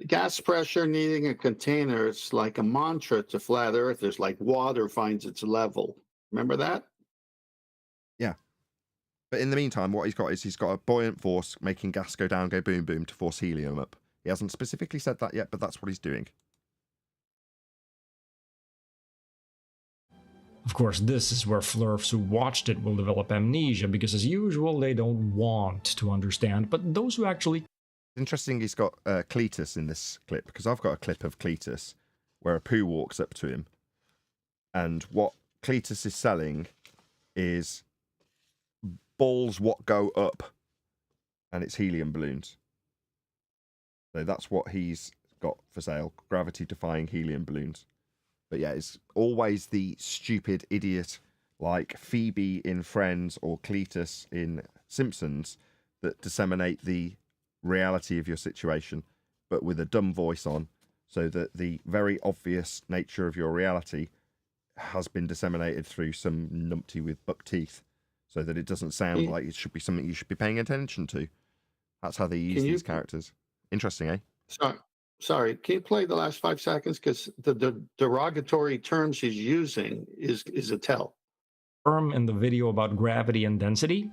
Gas pressure needing a container, it's like a mantra to flat earthers, like water finds its level. Remember that? Yeah. But in the meantime, what he's got a buoyant force making gas go down, go boom, boom to force helium up. He hasn't specifically said that yet, but that's what he's doing. Of course, this is where flurfs who watched it will develop amnesia, because as usual, they don't want to understand, but those who actually... Interesting he's got Cletus in this clip, because I've got a clip of Cletus where a poo walks up to him, and what Cletus is selling is balls what go up, and it's helium balloons. So that's what he's got for sale, gravity-defying helium balloons. But yeah, it's always the stupid idiot like Phoebe in Friends or Cletus in Simpsons that disseminate the reality of your situation, but with a dumb voice on, so that the very obvious nature of your reality has been disseminated through some numpty with buck teeth, so that it doesn't sound like it should be something you should be paying attention to. That's how they use these characters. Interesting, eh? Sorry, can you play the last 5 seconds? Because the derogatory terms he's using is a tell. In the video about gravity and density.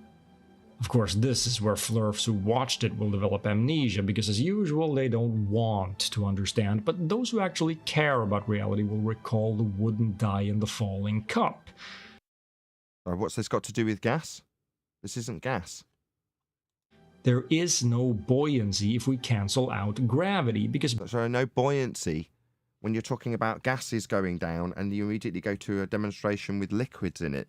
Of course, this is where flurfs who watched it will develop amnesia, because as usual, they don't want to understand, but those who actually care about reality will recall the wooden die in the falling cup. What's this got to do with gas? This isn't gas. There is no buoyancy if we cancel out gravity, because... So no buoyancy when you're talking about gases going down and you immediately go to a demonstration with liquids in it.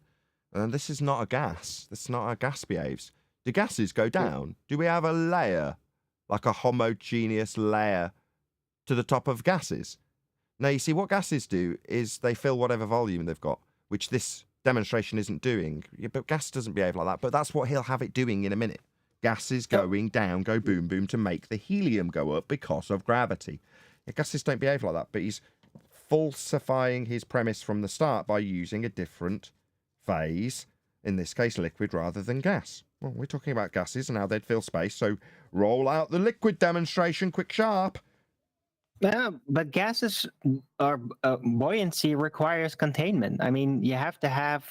And this is not a gas. That's not how gas behaves. Do gases go down? Do we have a layer, like a homogeneous layer to the top of gases? Now, you see, what gases do is they fill whatever volume they've got, which this demonstration isn't doing. Yeah, but gas doesn't behave like that. But that's what he'll have it doing in a minute. Gases going down, go boom, boom, to make the helium go up because of gravity. Yeah, gases don't behave like that, but he's falsifying his premise from the start by using a different phase, in this case liquid rather than gas. Well, we're talking about gases and how they'd fill space, so roll out the liquid demonstration quick sharp. Yeah, but gases or buoyancy requires containment. I mean, you have to have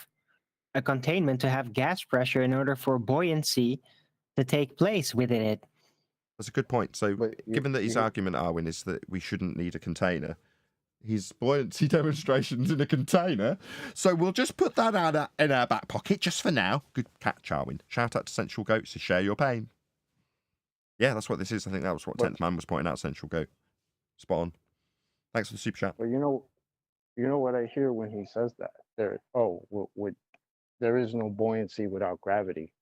a containment to have gas pressure in order for buoyancy to take place within it. That's a good point. So given that his argument, Arwin, is that we shouldn't need a container, his buoyancy demonstrations in a container, so we'll just put that out in our back pocket just for now. Good catch, Arwin. Shout out to Central Goat to share your pain. Yeah, that's what this is. I think that was what 10th Man was pointing out, Central Goat. Spot on. Thanks for the super chat. Well, you know what I hear when he says that? With there is no buoyancy without gravity.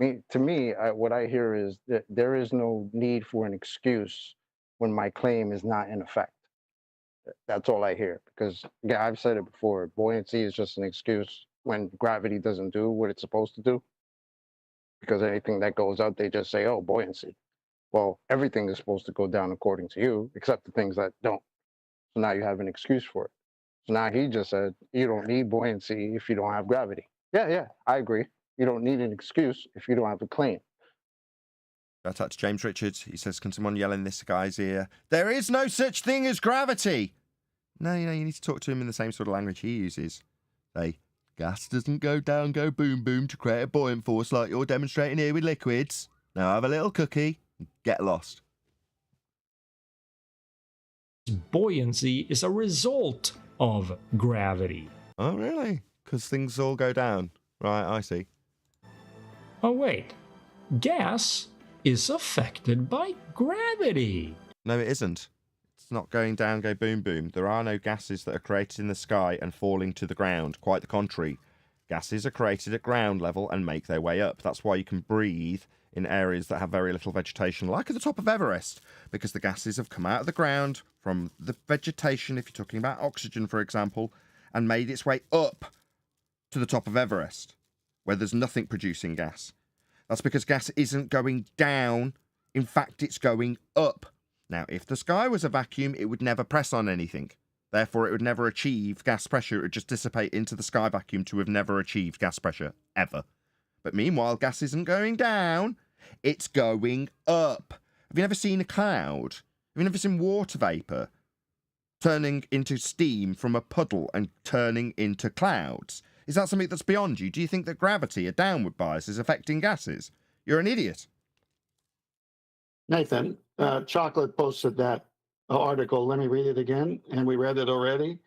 To me, what I hear is that there is no need for an excuse when my claim is not in effect. That's all I hear. Because, yeah, I've said it before, buoyancy is just an excuse when gravity doesn't do what it's supposed to do. Because anything that goes up, they just say, oh, buoyancy. Well, everything is supposed to go down according to you, except the things that don't. So now you have an excuse for it. So now he just said, you don't need buoyancy if you don't have gravity. Yeah, I agree. You don't need an excuse if you don't have a claim. Shout out to James Richards. He says, can someone yell in this guy's ear, there is no such thing as gravity? No, you need to talk to him in the same sort of language he uses. Say, gas doesn't go down, go boom, boom to create a buoyant force like you're demonstrating here with liquids. Now have a little cookie and get lost. Buoyancy is a result of gravity. Oh, really? Because things all go down. Right, I see. Oh, wait. Gas is affected by gravity. No, it isn't. It's not going down, go boom, boom. There are no gases that are created in the sky and falling to the ground. Quite the contrary. Gases are created at ground level and make their way up. That's why you can breathe in areas that have very little vegetation, like at the top of Everest, because the gases have come out of the ground from the vegetation, if you're talking about oxygen, for example, and made its way up to the top of Everest, where there's nothing producing gas. That's because gas isn't going down. In fact, it's going up. Now, if the sky was a vacuum, it would never press on anything. Therefore, it would never achieve gas pressure. It would just dissipate into the sky vacuum to have never achieved gas pressure, ever. But meanwhile, gas isn't going down. It's going up. Have you never seen a cloud? Have you never seen water vapour turning into steam from a puddle and turning into clouds? Is that something that's beyond you? Do you think that gravity, a downward bias, is affecting gases? You're an idiot. Nathan, Chocolate posted that article. Let me read it again. And we read it already.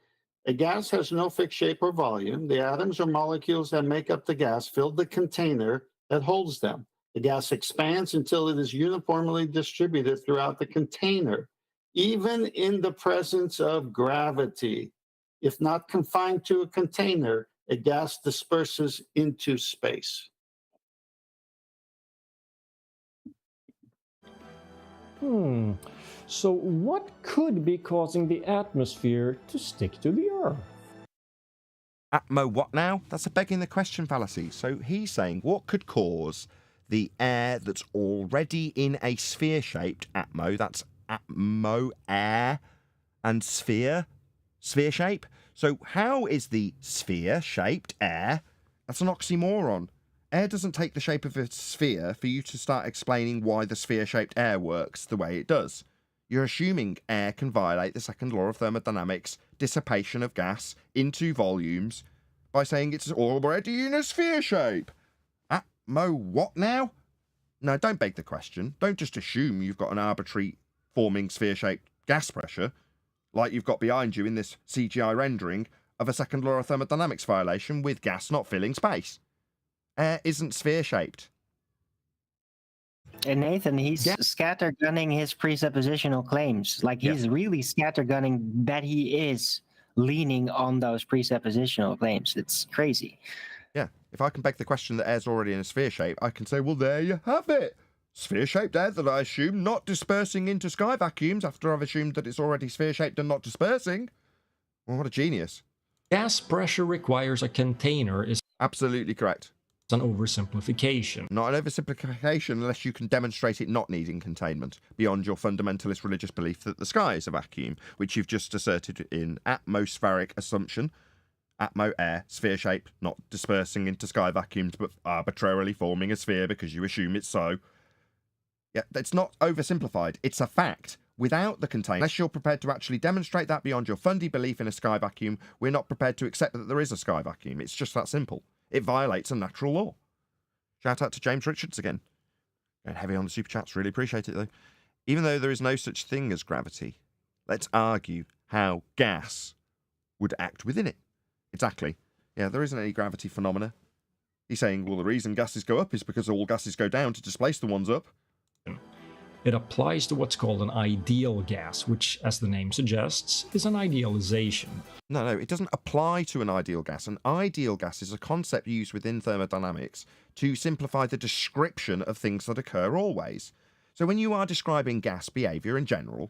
A gas has no fixed shape or volume. The atoms or molecules that make up the gas fill the container that holds them. The gas expands until it is uniformly distributed throughout the container, even in the presence of gravity. If not confined to a container, a gas disperses into space. So what could be causing the atmosphere to stick to the Earth? Atmo what now? That's a begging the question fallacy. So he's saying what could cause the air that's already in a sphere-shaped atmo, that's atmo, air, and sphere shape. So how is the sphere-shaped air? That's an oxymoron. Air doesn't take the shape of a sphere for you to start explaining why the sphere-shaped air works the way it does. You're assuming air can violate the second law of thermodynamics, dissipation of gas into volumes, by saying it's already in a sphere shape. Atmo what now? No, don't beg the question. Don't just assume you've got an arbitrary forming sphere-shaped gas pressure, like you've got behind you in this CGI rendering of a second law of thermodynamics violation with gas not filling space. Air isn't sphere-shaped. And Nathan, he's scattergunning his presuppositional claims. Like he's really scattergunning that he is leaning on those presuppositional claims. It's crazy. Yeah, if I can beg the question that air's already in a sphere shape, I can say, well, there you have it. Sphere-shaped air that I assume not dispersing into sky vacuums after I've assumed that it's already sphere-shaped and not dispersing. Well, what a genius. Gas pressure requires a container is absolutely correct. It's an oversimplification. Not an oversimplification unless you can demonstrate it not needing containment, beyond your fundamentalist religious belief that the sky is a vacuum, which you've just asserted in atmospheric assumption. Atmo, air, sphere shape, not dispersing into sky vacuums, but arbitrarily forming a sphere because you assume it's so. Yeah, it's not oversimplified. It's a fact. Without the container, unless you're prepared to actually demonstrate that beyond your fundy belief in a sky vacuum, we're not prepared to accept that there is a sky vacuum. It's just that simple. It violates a natural law. Shout out to James Richards again. Going heavy on the super chats. Really appreciate it, though. Even though there is no such thing as gravity, let's argue how gas would act within it. Exactly. Yeah, there isn't any gravity phenomena. He's saying, well, the reason gases go up is because all gases go down to displace the ones up. It applies to what's called an ideal gas, which, as the name suggests, is an idealization. No, it doesn't apply to an ideal gas. An ideal gas is a concept used within thermodynamics to simplify the description of things that occur always. So when you are describing gas behaviour in general,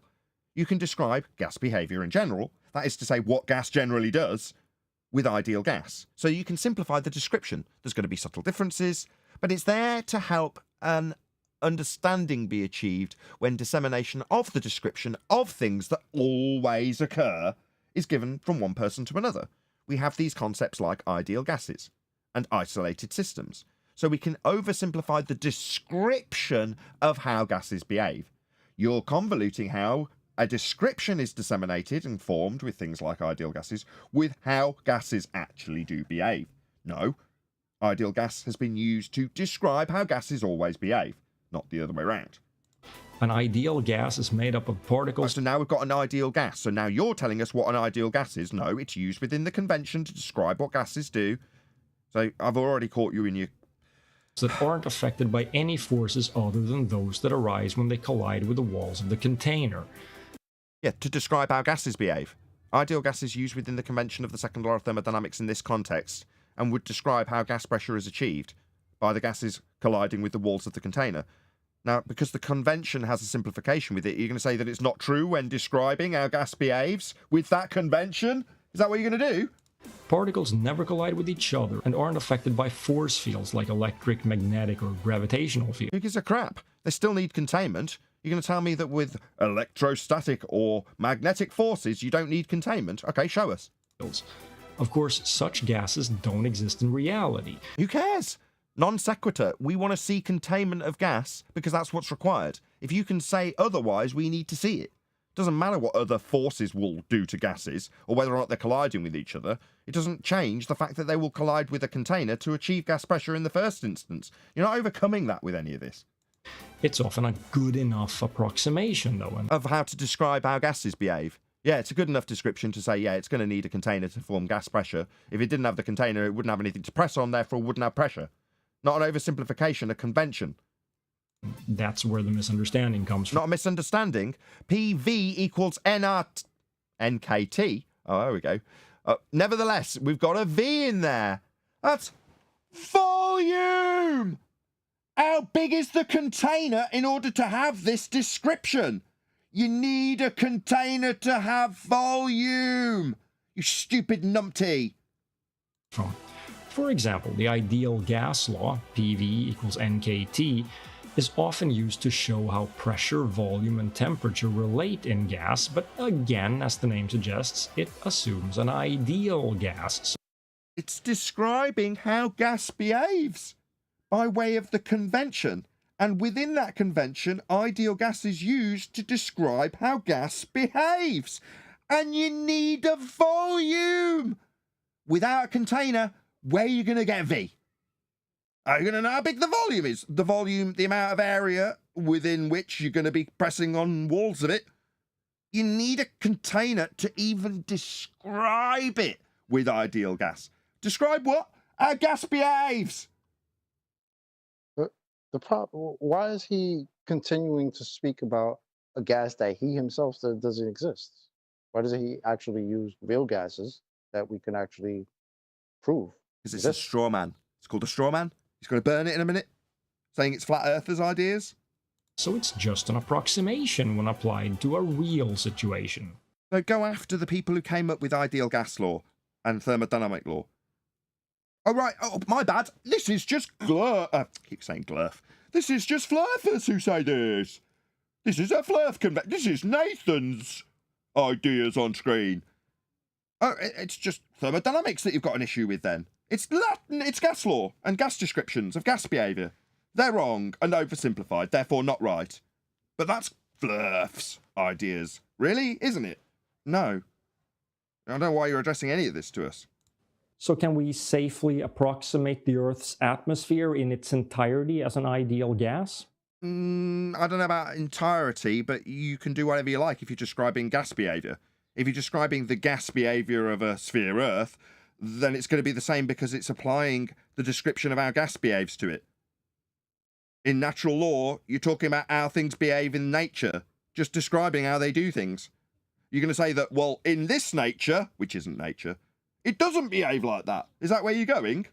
you can describe gas behaviour in general, that is to say what gas generally does, with ideal gas. So you can simplify the description. There's going to be subtle differences, but it's there to help an understanding be achieved when dissemination of the description of things that always occur is given from one person to another. We have these concepts like ideal gases and isolated systems, so we can oversimplify the description of how gases behave. You're convoluting how a description is disseminated and formed with things like ideal gases with how gases actually do behave. No, ideal gas has been used to describe how gases always behave, not the other way around. An ideal gas is made up of particles. So now we've got an ideal gas. So now you're telling us what an ideal gas is. No, it's used within the convention to describe what gases do. So I've already caught you in your... that aren't affected by any forces other than those that arise when they collide with the walls of the container. Yeah, to describe how gases behave. Ideal gas is used within the convention of the second law of thermodynamics in this context and would describe how gas pressure is achieved by the gases colliding with the walls of the container. Now, because the convention has a simplification with it, you're going to say that it's not true when describing how gas behaves with that convention? Is that what you're going to do? Particles never collide with each other and aren't affected by force fields like electric, magnetic, or gravitational fields. Who gives a crap? They still need containment. You're going to tell me that with electrostatic or magnetic forces you don't need containment? Okay, show us. Of course, such gases don't exist in reality. Who cares? Non sequitur. We want to see containment of gas because that's what's required. If you can say otherwise, we need to see it. Doesn't matter what other forces will do to gases or whether or not they're colliding with each other. It doesn't change the fact that they will collide with a container to achieve gas pressure in the first instance. You're not overcoming that with any of this. It's often a good enough approximation, though. Of how to describe how gases behave. Yeah, it's a good enough description to say, yeah, it's going to need a container to form gas pressure. If it didn't have the container, it wouldn't have anything to press on, therefore wouldn't have pressure. Not an oversimplification, a convention. That's where the misunderstanding comes from. Not a misunderstanding. PV equals NKT. Oh, there we go. Nevertheless, we've got a V in there. That's volume! How big is the container in order to have this description? You need a container to have volume. You stupid numpty. For example, the ideal gas law, PV equals NKT, is often used to show how pressure, volume, and temperature relate in gas, but again, as the name suggests, it assumes an ideal gas. It's describing how gas behaves by way of the convention, and within that convention, ideal gas is used to describe how gas behaves. And you need a volume. Without a container, where are you going to get V? Are you going to know how big the volume is? The volume, the amount of area within which you're going to be pressing on walls of it. You need a container to even describe it with ideal gas. Describe what? How gas behaves. The problem, why is he continuing to speak about a gas that he himself said doesn't exist? Why doesn't he actually use real gases that we can actually prove? Because it's a straw man. It's called a straw man. He's going to burn it in a minute, saying it's flat earthers' ideas. So it's just an approximation when applied to a real situation. So go after the people who came up with ideal gas law and thermodynamic law. Oh, right. Oh, my bad. This is just I keep saying glurf. This is just flurfers who say this. This is a flurf convention. This is Nathan's ideas on screen. Oh, it's just thermodynamics that you've got an issue with then. It's Latin, it's gas law and gas descriptions of gas behaviour. They're wrong and oversimplified, therefore not right. But that's flurf's ideas. Really? Isn't it? No. I don't know why you're addressing any of this to us. So can we safely approximate the Earth's atmosphere in its entirety as an ideal gas? I don't know about entirety, but you can do whatever you like if you're describing gas behaviour. If you're describing the gas behaviour of a sphere Earth, then it's going to be the same because it's applying the description of how gas behaves to it. In natural law, you're talking about how things behave in nature, just describing how they do things. You're going to say that, well, in this nature, which isn't nature, it doesn't behave like that. Is that where you're going?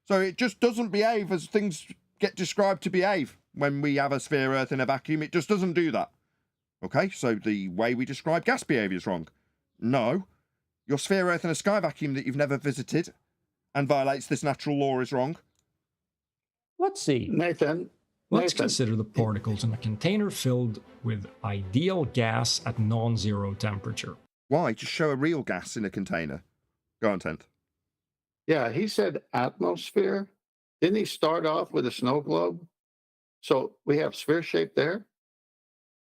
So it just doesn't behave as things get described to behave. When we have a sphere Earth in a vacuum, it just doesn't do that. Okay, so the way we describe gas behaviour is wrong. No, your sphere Earth in a sky vacuum that you've never visited and violates this natural law is wrong. Let's see. Nathan. Let's consider the particles in a container filled with ideal gas at non-zero temperature. Why? Just show a real gas in a container. Go on, Tenth. Yeah, he said atmosphere. Didn't he start off with a snow globe? So we have sphere shape there?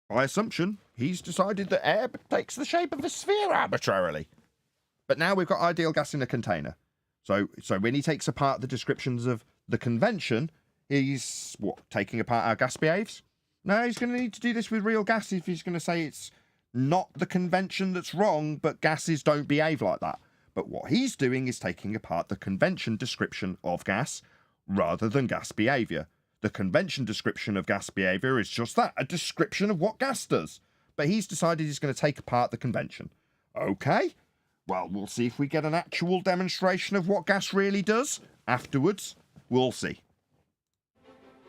By assumption, he's decided that air takes the shape of the sphere arbitrarily. But now we've got ideal gas in a container. So when he takes apart the descriptions of the convention, he's, taking apart how gas behaves? No, he's going to need to do this with real gas if he's going to say it's not the convention that's wrong, but gases don't behave like that. But what he's doing is taking apart the convention description of gas rather than gas behaviour. The convention description of gas behaviour is just that, a description of what gas does. But he's decided he's going to take apart the convention. Okay, well, we'll see if we get an actual demonstration of what gas really does. Afterwards, we'll see.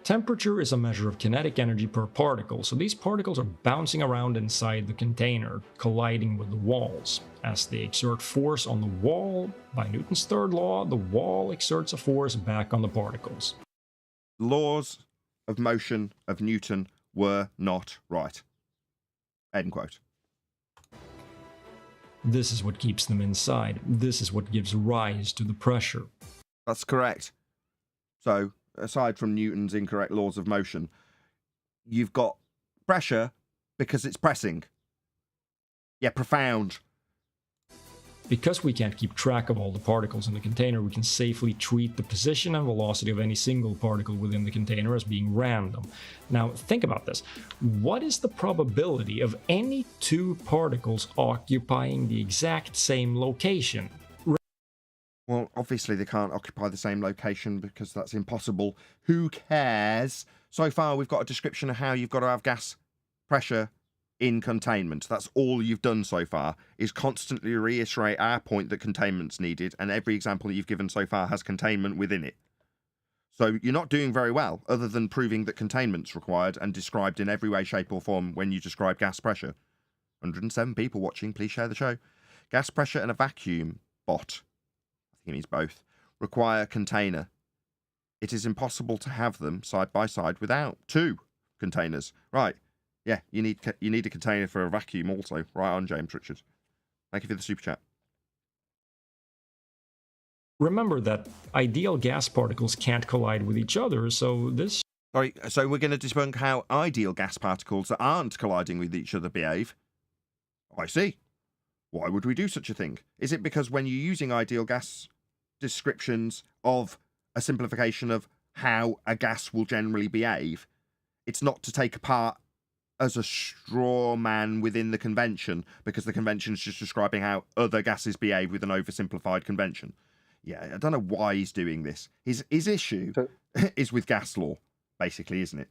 Temperature is a measure of kinetic energy per particle, so these particles are bouncing around inside the container, colliding with the walls. As they exert force on the wall, by Newton's third law, the wall exerts a force back on the particles. Laws of motion of Newton were not right. End quote. This is what keeps them inside. This is what gives rise to the pressure. That's correct. So, aside from Newton's incorrect laws of motion, you've got pressure because it's pressing. Yeah, profound. Because we can't keep track of all the particles in the container, we can safely treat the position and velocity of any single particle within the container as being random. Now, think about this. What is the probability of any two particles occupying the exact same location? Well, obviously they can't occupy the same location because that's impossible. Who cares? So far, we've got a description of how you've got to have gas pressure in containment. That's all you've done so far, is constantly reiterate our point that containment's needed, and every example that you've given so far has containment within it. So you're not doing very well, other than proving that containment's required and described in every way, shape or form when you describe gas pressure. 107 people watching, please share the show. Gas pressure and a vacuum bot, I think it means both, require a container. It is impossible to have them side by side without two containers. Right. Yeah, you need a container for a vacuum also. Right on, James Richard. Thank you for the super chat. Remember that ideal gas particles can't collide with each other, so this... Sorry, so we're going to debunk how ideal gas particles that aren't colliding with each other behave? I see. Why would we do such a thing? Is it because when you're using ideal gas descriptions of a simplification of how a gas will generally behave, it's not to take apart as a straw man within the convention, because the convention is just describing how other gases behave with an oversimplified convention? Yeah, I don't know why he's doing this. His issue is with gas law, basically, isn't it?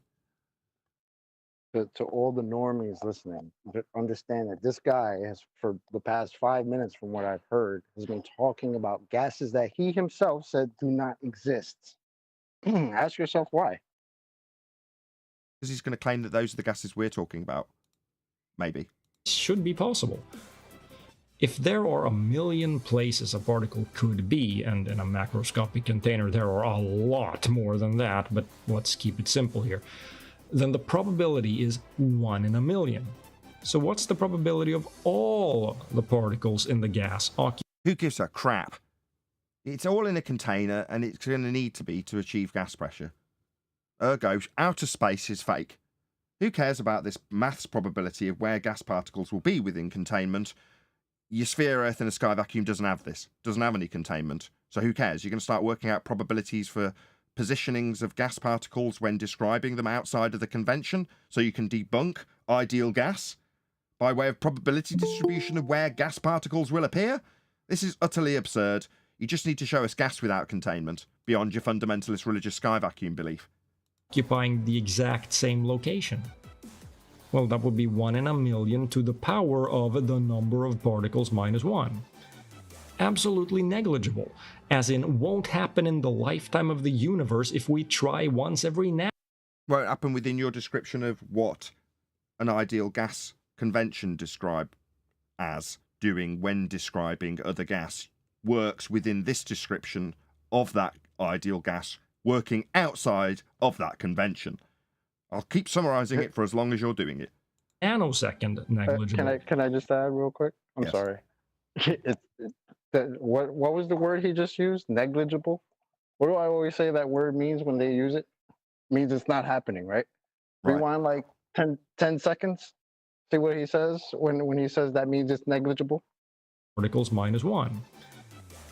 To all the normies listening, understand that this guy has, for the past 5 minutes, from what I've heard, has been talking about gases that he himself said do not exist. Ask yourself why. Because he's going to claim that those are the gases we're talking about. Maybe. Should be possible. If there are a million places a particle could be, and in a macroscopic container there are a lot more than that, but let's keep it simple here, then the probability is 1 in a million. So what's the probability of all the particles in the gas occupying? Who gives a crap? It's all in a container, and it's going to need to be to achieve gas pressure. Ergo, outer space is fake. Who cares about this maths probability of where gas particles will be within containment? Your sphere Earth in a sky vacuum doesn't have this. Doesn't have any containment. So who cares? You're going to start working out probabilities for positionings of gas particles when describing them outside of the convention, so you can debunk ideal gas by way of probability distribution of where gas particles will appear? This is utterly absurd. You just need to show us gas without containment, beyond your fundamentalist religious sky vacuum belief. occupying the exact same location? Well, that would be 1 in a million to the power of the number of particles minus 1. Absolutely negligible, as in won't happen in the lifetime of the universe if we try once every now. Won't happen within your description of what an ideal gas convention describe as doing when describing other gas works within this description of that ideal gas working outside of that convention. I'll keep summarizing it for as long as you're doing it. Nanosecond negligible. Can I just add real quick? I'm sorry. What was the word he just used? Negligible? What do I always say that word means when they use it? It means it's not happening, right? Rewind like 10 seconds. See what he says when he says that means it's negligible? Particles minus 1.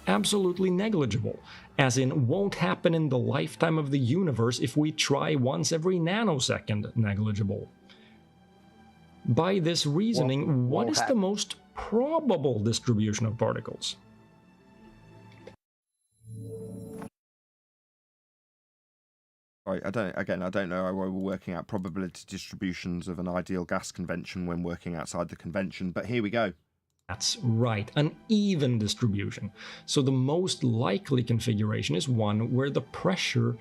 Absolutely negligible, as in won't happen in the lifetime of the universe if we try once every nanosecond negligible. By this reasoning, what is the most probable distribution of particles? Right, I don't know how we're working out probability distributions of an ideal gas convention when working outside the convention, but here we go. That's right, an even distribution. So the most likely configuration is one where the pressure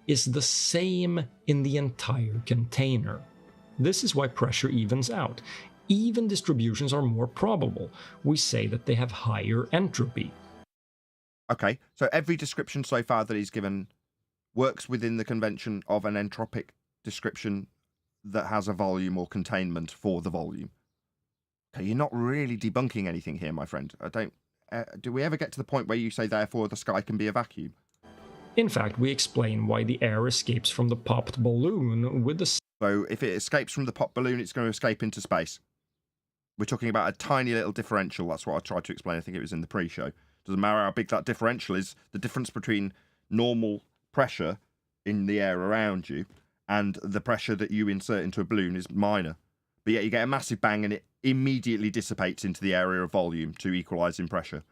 is the same in the entire container. This is why pressure evens out. Even distributions are more probable. We say that they have higher entropy. Okay, so every description so far that he's given works within the convention of an entropic description that has a volume or containment for the volume. Okay, you're not really debunking anything here, my friend. Do we ever get to the point where you say, therefore, the sky can be a vacuum? In fact, we explain why the air escapes from the popped balloon with the... So if it escapes from the popped balloon, it's going to escape into space. We're talking about a tiny little differential. That's what I tried to explain. I think it was in the pre-show. Doesn't matter how big that differential is. The difference between normal pressure in the air around you and the pressure that you insert into a balloon is minor. But yet you get a massive bang and it immediately dissipates into the area of volume to equalise in pressure,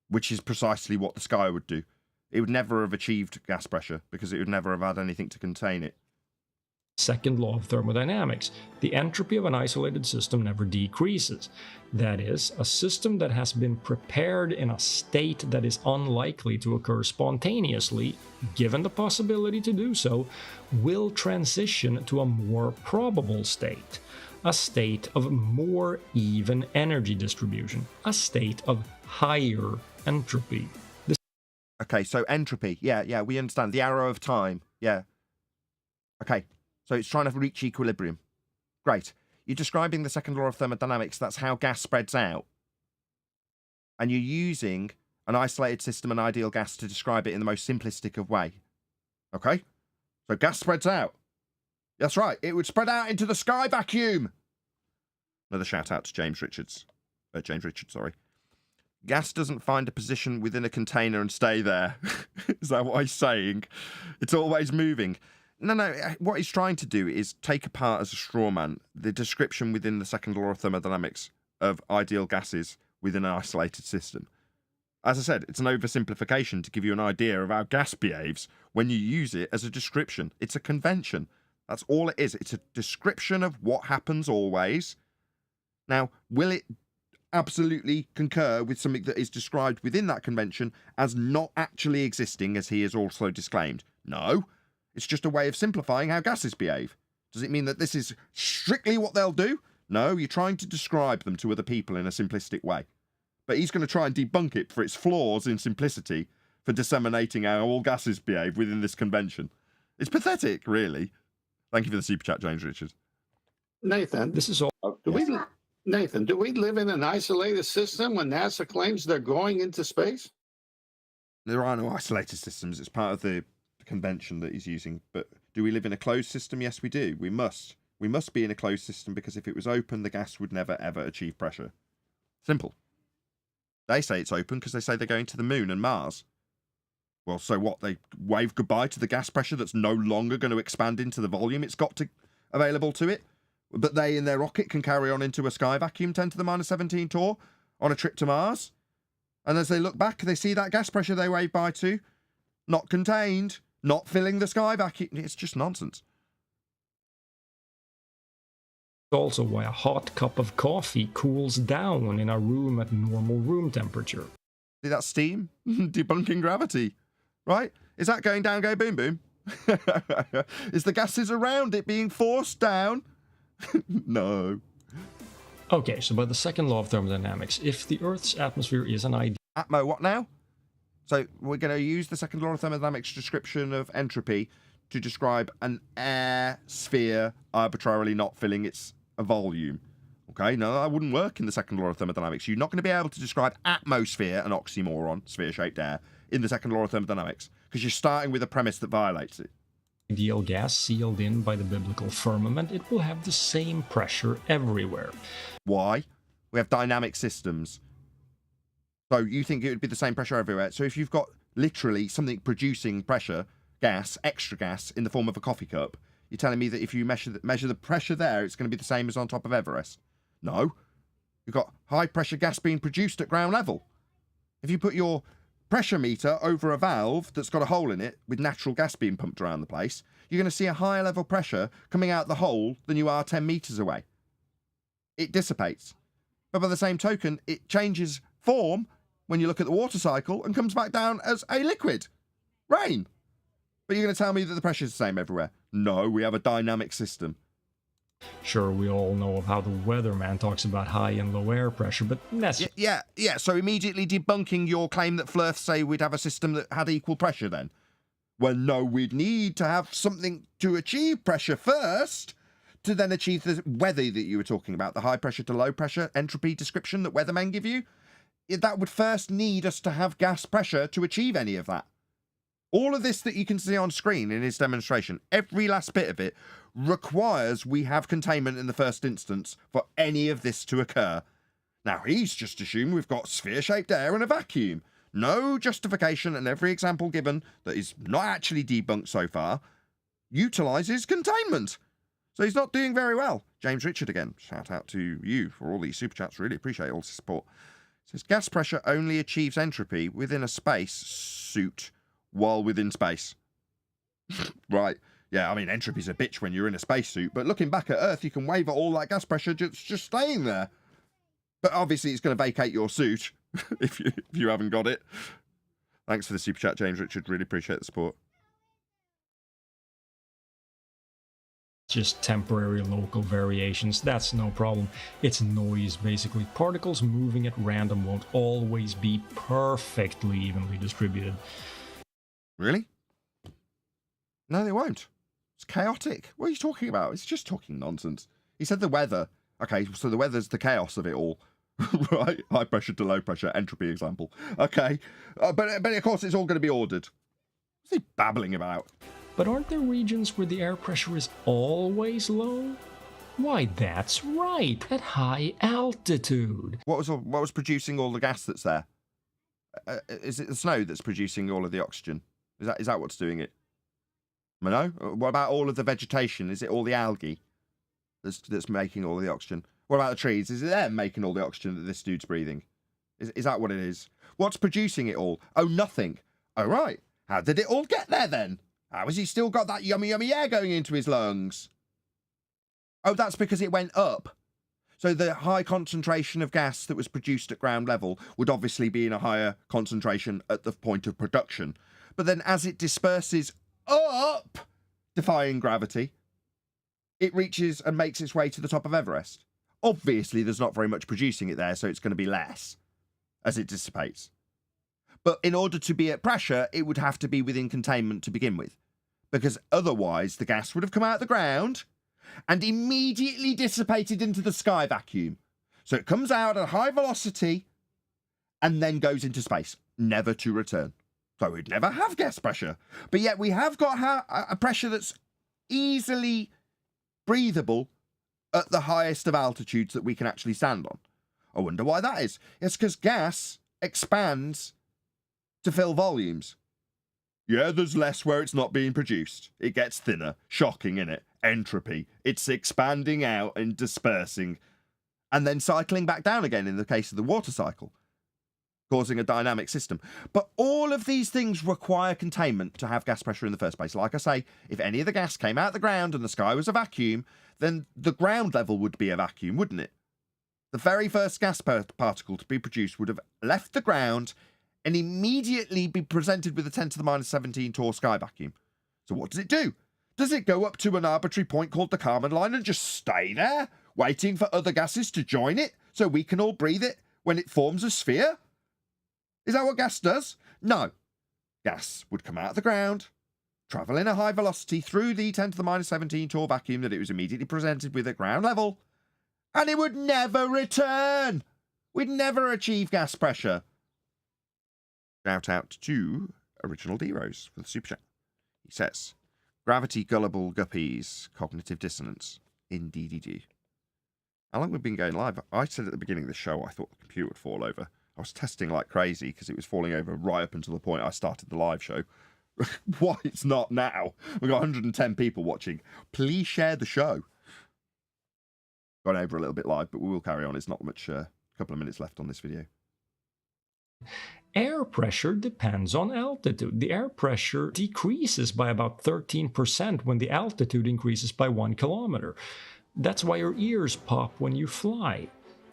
which is precisely what the sky would do. It would never have achieved gas pressure because it would never have had anything to contain it. Second law of thermodynamics. The entropy of an isolated system never decreases. That is, a system that has been prepared in a state that is unlikely to occur spontaneously, given the possibility to do so, will transition to a more probable state. A state of more even energy distribution. A state of higher entropy. Okay, so entropy. Yeah, we understand. The arrow of time. Yeah. Okay. So it's trying to reach equilibrium. Great. You're describing the second law of thermodynamics. That's how gas spreads out. And you're using an isolated system, an ideal gas, to describe it in the most simplistic of way. Okay? So gas spreads out. That's right. It would spread out into the sky vacuum. Another shout out to James Richards. Sorry. Gas doesn't find a position within a container and stay there. Is that what he's saying? It's always moving. No. What he's trying to do is take apart as a straw man the description within the second law of thermodynamics of ideal gases within an isolated system. As I said, it's an oversimplification to give you an idea of how gas behaves when you use it as a description. It's a convention. That's all it is. It's a description of what happens always. Now, will it absolutely concur with something that is described within that convention as not actually existing, as he has also disclaimed? No. It's just a way of simplifying how gases behave. Does it mean that this is strictly what they'll do? No, you're trying to describe them to other people in a simplistic way. But he's going to try and debunk it for its flaws in simplicity for disseminating how all gases behave within this convention. It's pathetic, really. Thank you for the super chat, James Richards. Nathan, this is all. Nathan, do we live in an isolated system when NASA claims they're going into space? There are no isolated systems. It's part of the convention that he's using. But do we live in a closed system? Yes, we do. We must. We must be in a closed system because if it was open, the gas would never, ever achieve pressure. Simple. They say it's open because they say they're going to the moon and Mars. Well, so what? They wave goodbye to the gas pressure that's no longer going to expand into the volume it's got to available to it? But they, in their rocket, can carry on into a sky vacuum 10 to the minus 17 tour on a trip to Mars. And as they look back, they see that gas pressure they wave bye to, not contained, not filling the sky vacuum. It's just nonsense. Also why a hot cup of coffee cools down in a room at normal room temperature. See, that's steam debunking gravity, right? Is that going down, go boom boom? Is the gases around it being forced down? No. Okay, so by the second law of thermodynamics, if the Earth's atmosphere is an ideal... Atmo, what now? So we're going to use the second law of thermodynamics description of entropy to describe an air sphere arbitrarily not filling its volume. Okay, no, that wouldn't work in the second law of thermodynamics. You're not going to be able to describe atmosphere, an oxymoron, sphere-shaped air, in the second law of thermodynamics, because you're starting with a premise that violates it. Ideal gas sealed in by the biblical firmament, it will have the same pressure everywhere. Why? We have dynamic systems. So you think it would be the same pressure everywhere. So if you've got literally something producing pressure, gas, extra gas, in the form of a coffee cup, you're telling me that if you measure the pressure there, it's going to be the same as on top of Everest? No. You've got high pressure gas being produced at ground level. If you put your pressure meter over a valve that's got a hole in it with natural gas being pumped around the place, you're going to see a higher level pressure coming out the hole than you are 10 meters away. It dissipates. But by the same token, it changes form when you look at the water cycle and comes back down as a liquid. Rain. But you're going to tell me that the pressure is the same everywhere? No, we have a dynamic system. Sure, we all know of how the weatherman talks about high and low air pressure, but that's... Yeah, so immediately debunking your claim that Flirth say we'd have a system that had equal pressure then. Well, no, we'd need to have something to achieve pressure first, to then achieve the weather that you were talking about, the high pressure to low pressure entropy description that weathermen give you. That would first need us to have gas pressure to achieve any of that. All of this that you can see on screen in his demonstration, every last bit of it, requires we have containment in the first instance for any of this to occur. Now, he's just assumed we've got sphere-shaped air and a vacuum. No justification, and every example given that is not actually debunked so far utilises containment. So he's not doing very well. James Richard again, shout out to you for all these super chats, really appreciate all the support. Says gas pressure only achieves entropy within a space suit while within space. Right. Yeah, I mean, entropy's a bitch when you're in a spacesuit, but looking back at Earth, you can wave at all that gas pressure just staying there. But obviously, it's going to vacate your suit if you haven't got it. Thanks for the super chat, James Richard. Really appreciate the support. Just temporary local variations, that's no problem. It's noise, basically. Particles moving at random won't always be perfectly evenly distributed. Really? No, they won't. It's chaotic. What are you talking about? It's just talking nonsense. He said the weather. Okay, so the weather's the chaos of it all. Right? High pressure to low pressure, entropy example. Okay. But of course it's all going to be ordered. What's he babbling about? But aren't there regions where the air pressure is always low? Why, that's right, at high altitude. What was producing all the gas that's there? Is it the snow that's producing all of the oxygen? Is that what's doing it? No? What about all of the vegetation? Is it all the algae that's making all the oxygen? What about the trees? Is it them making all the oxygen that this dude's breathing? Is that what it is? What's producing it all? Oh, nothing. Oh, right. How did it all get there then? How has he still got that yummy, yummy air going into his lungs? Oh, that's because it went up. So the high concentration of gas that was produced at ground level would obviously be in a higher concentration at the point of production. But then as it disperses up, defying gravity, it reaches and makes its way to the top of Everest. Obviously, there's not very much producing it there, so it's going to be less as it dissipates. But in order to be at pressure, it would have to be within containment to begin with, because otherwise the gas would have come out of the ground and immediately dissipated into the sky vacuum. So it comes out at a high velocity and then goes into space, never to return. So we'd never have gas pressure. But yet we have got a pressure that's easily breathable at the highest of altitudes that we can actually stand on. I wonder why that is. It's because gas expands to fill volumes. Yeah, there's less where it's not being produced. It gets thinner. Shocking, innit? Entropy. It's expanding out and dispersing and then cycling back down again in the case of the water cycle. causing a dynamic system. But all of these things require containment to have gas pressure in the first place. Like I say, if any of the gas came out of the ground and the sky was a vacuum, then the ground level would be a vacuum, wouldn't it? The very first gas particle to be produced would have left the ground and immediately be presented with a 10 to the minus 17 torr sky vacuum. So what does it do? Does it go up to an arbitrary point called the Kármán line and just stay there, waiting for other gases to join it so we can all breathe it when it forms a sphere? Is that what gas does? No. Gas would come out of the ground, travel in a high velocity through the 10 to the minus 17 torr vacuum that it was immediately presented with at ground level, and it would never return. We'd never achieve gas pressure. Shout out to Original D-Rose for the super chat. He says, gravity gullible guppies, cognitive dissonance. Indeed. How long we've been going live? I said at the beginning of the show I thought the computer would fall over. I was testing like crazy because it was falling over right up until the point I started the live show. Why it's not now? We've got 110 people watching. Please share the show. Gone over a little bit live, but we will carry on. It's not much, a couple of minutes left on this video. Air pressure depends on altitude. The air pressure decreases by about 13% when the altitude increases by 1 kilometer. That's why your ears pop when you fly.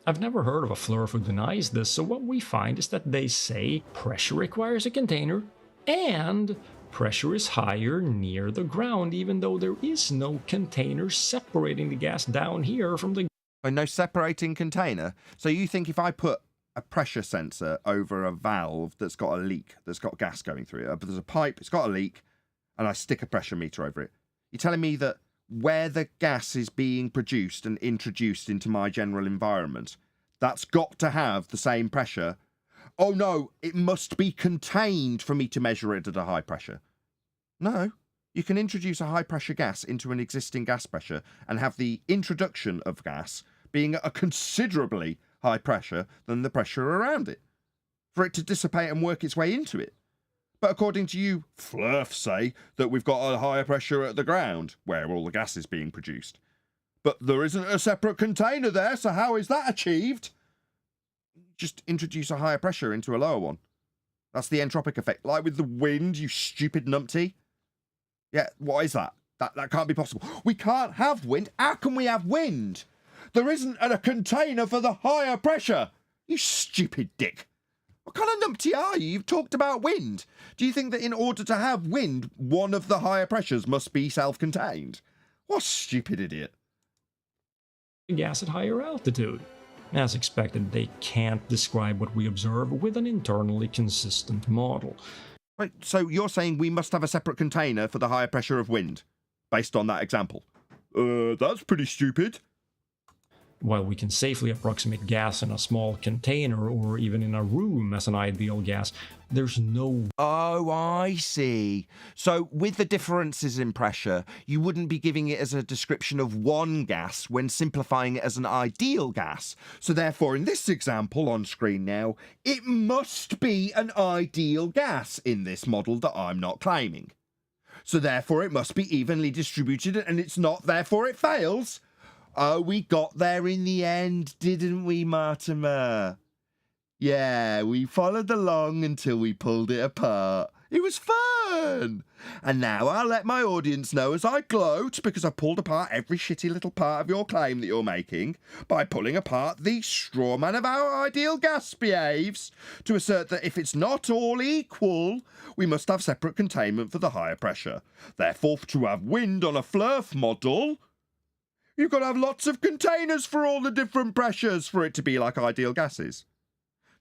I've never heard of a flurf who denies this, so what we find is that they say pressure requires a container and pressure is higher near the ground, even though there is no container separating the gas down here from the... No separating container? So you think if I put a pressure sensor over a valve that's got a leak, that's got gas going through it, but there's a pipe, it's got a leak, and I stick a pressure meter over it, you're telling me that where the gas is being produced and introduced into my general environment, that's got to have the same pressure? Oh no, it must be contained for me to measure it at a high pressure. No, you can introduce a high pressure gas into an existing gas pressure and have the introduction of gas being at a considerably high pressure than the pressure around it, for it to dissipate and work its way into it. But according to you, flurfs say that we've got a higher pressure at the ground, where all the gas is being produced. But there isn't a separate container there, so how is that achieved? Just introduce a higher pressure into a lower one. That's the entropic effect. Like with the wind, you stupid numpty. Yeah, what is that? That can't be possible. We can't have wind. How can we have wind? There isn't a container for the higher pressure. You stupid dick. What kind of numpty are you? You've talked about wind. Do you think that in order to have wind, one of the higher pressures must be self-contained? What a stupid idiot. Gas at higher altitude. As expected, they can't describe what we observe with an internally consistent model. Right, so you're saying we must have a separate container for the higher pressure of wind, based on that example? That's pretty stupid. While we can safely approximate gas in a small container or even in a room as an ideal gas, there's no... Oh, I see. So with the differences in pressure, you wouldn't be giving it as a description of one gas when simplifying it as an ideal gas. So therefore, in this example on screen now, it must be an ideal gas in this model that I'm not claiming. So therefore, it must be evenly distributed and it's not, therefore it fails. Oh, we got there in the end, didn't we, Martymer? Yeah, we followed along until we pulled it apart. It was fun! And now I'll let my audience know as I gloat because I've pulled apart every shitty little part of your claim that you're making by pulling apart the straw man of our ideal gas behaves to assert that if it's not all equal, we must have separate containment for the higher pressure. Therefore, to have wind on a flurf model... You've got to have lots of containers for all the different pressures for it to be like ideal gases.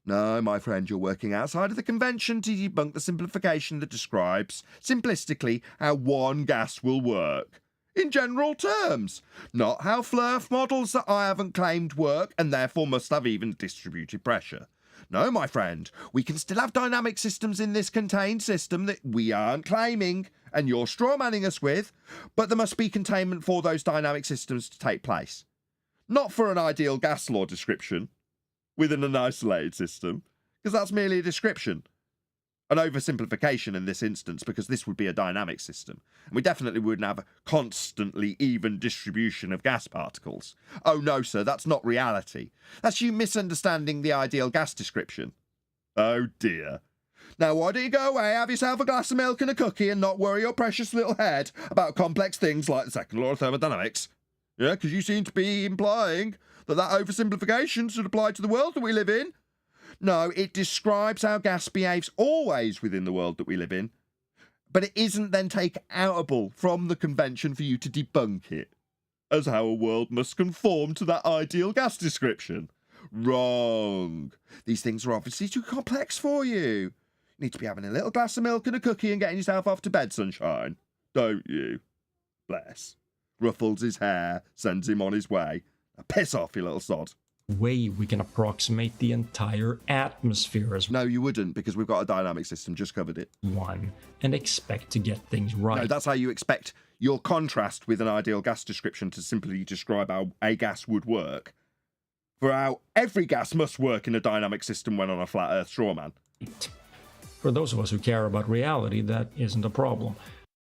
No, my friend, you're working outside of the convention to debunk the simplification that describes, simplistically, how one gas will work. In general terms, not how flurf models that I haven't claimed work and therefore must have even distributed pressure. No, my friend, we can still have dynamic systems in this contained system that we aren't claiming and you're strawmanning us with, but there must be containment for those dynamic systems to take place. Not for an ideal gas law description within an isolated system, because that's merely a description. An oversimplification in this instance, because this would be a dynamic system, and we definitely wouldn't have a constantly even distribution of gas particles. Oh no, sir, that's not reality. That's you misunderstanding the ideal gas description. Oh dear. Now why don't you go away, have yourself a glass of milk and a cookie and not worry your precious little head about complex things like the second law of thermodynamics? Yeah, because you seem to be implying that oversimplification should apply to the world that we live in. No, it describes how gas behaves always within the world that we live in, but it isn't then take-outable from the convention for you to debunk it as how a world must conform to that ideal gas description. Wrong. These things are obviously too complex for you. You need to be having a little glass of milk and a cookie and getting yourself off to bed, sunshine. Don't you? Bless. Ruffles his hair, sends him on his way. Now piss off, you little sod. Way we can approximate the entire atmosphere as No, you wouldn't, because we've got a dynamic system, just covered it. one and expect to get things right. No, that's how you expect your contrast with an ideal gas description to simply describe how a gas would work. For how every gas must work in a dynamic system when on a flat Earth straw man. For those of us who care about reality, that isn't a problem.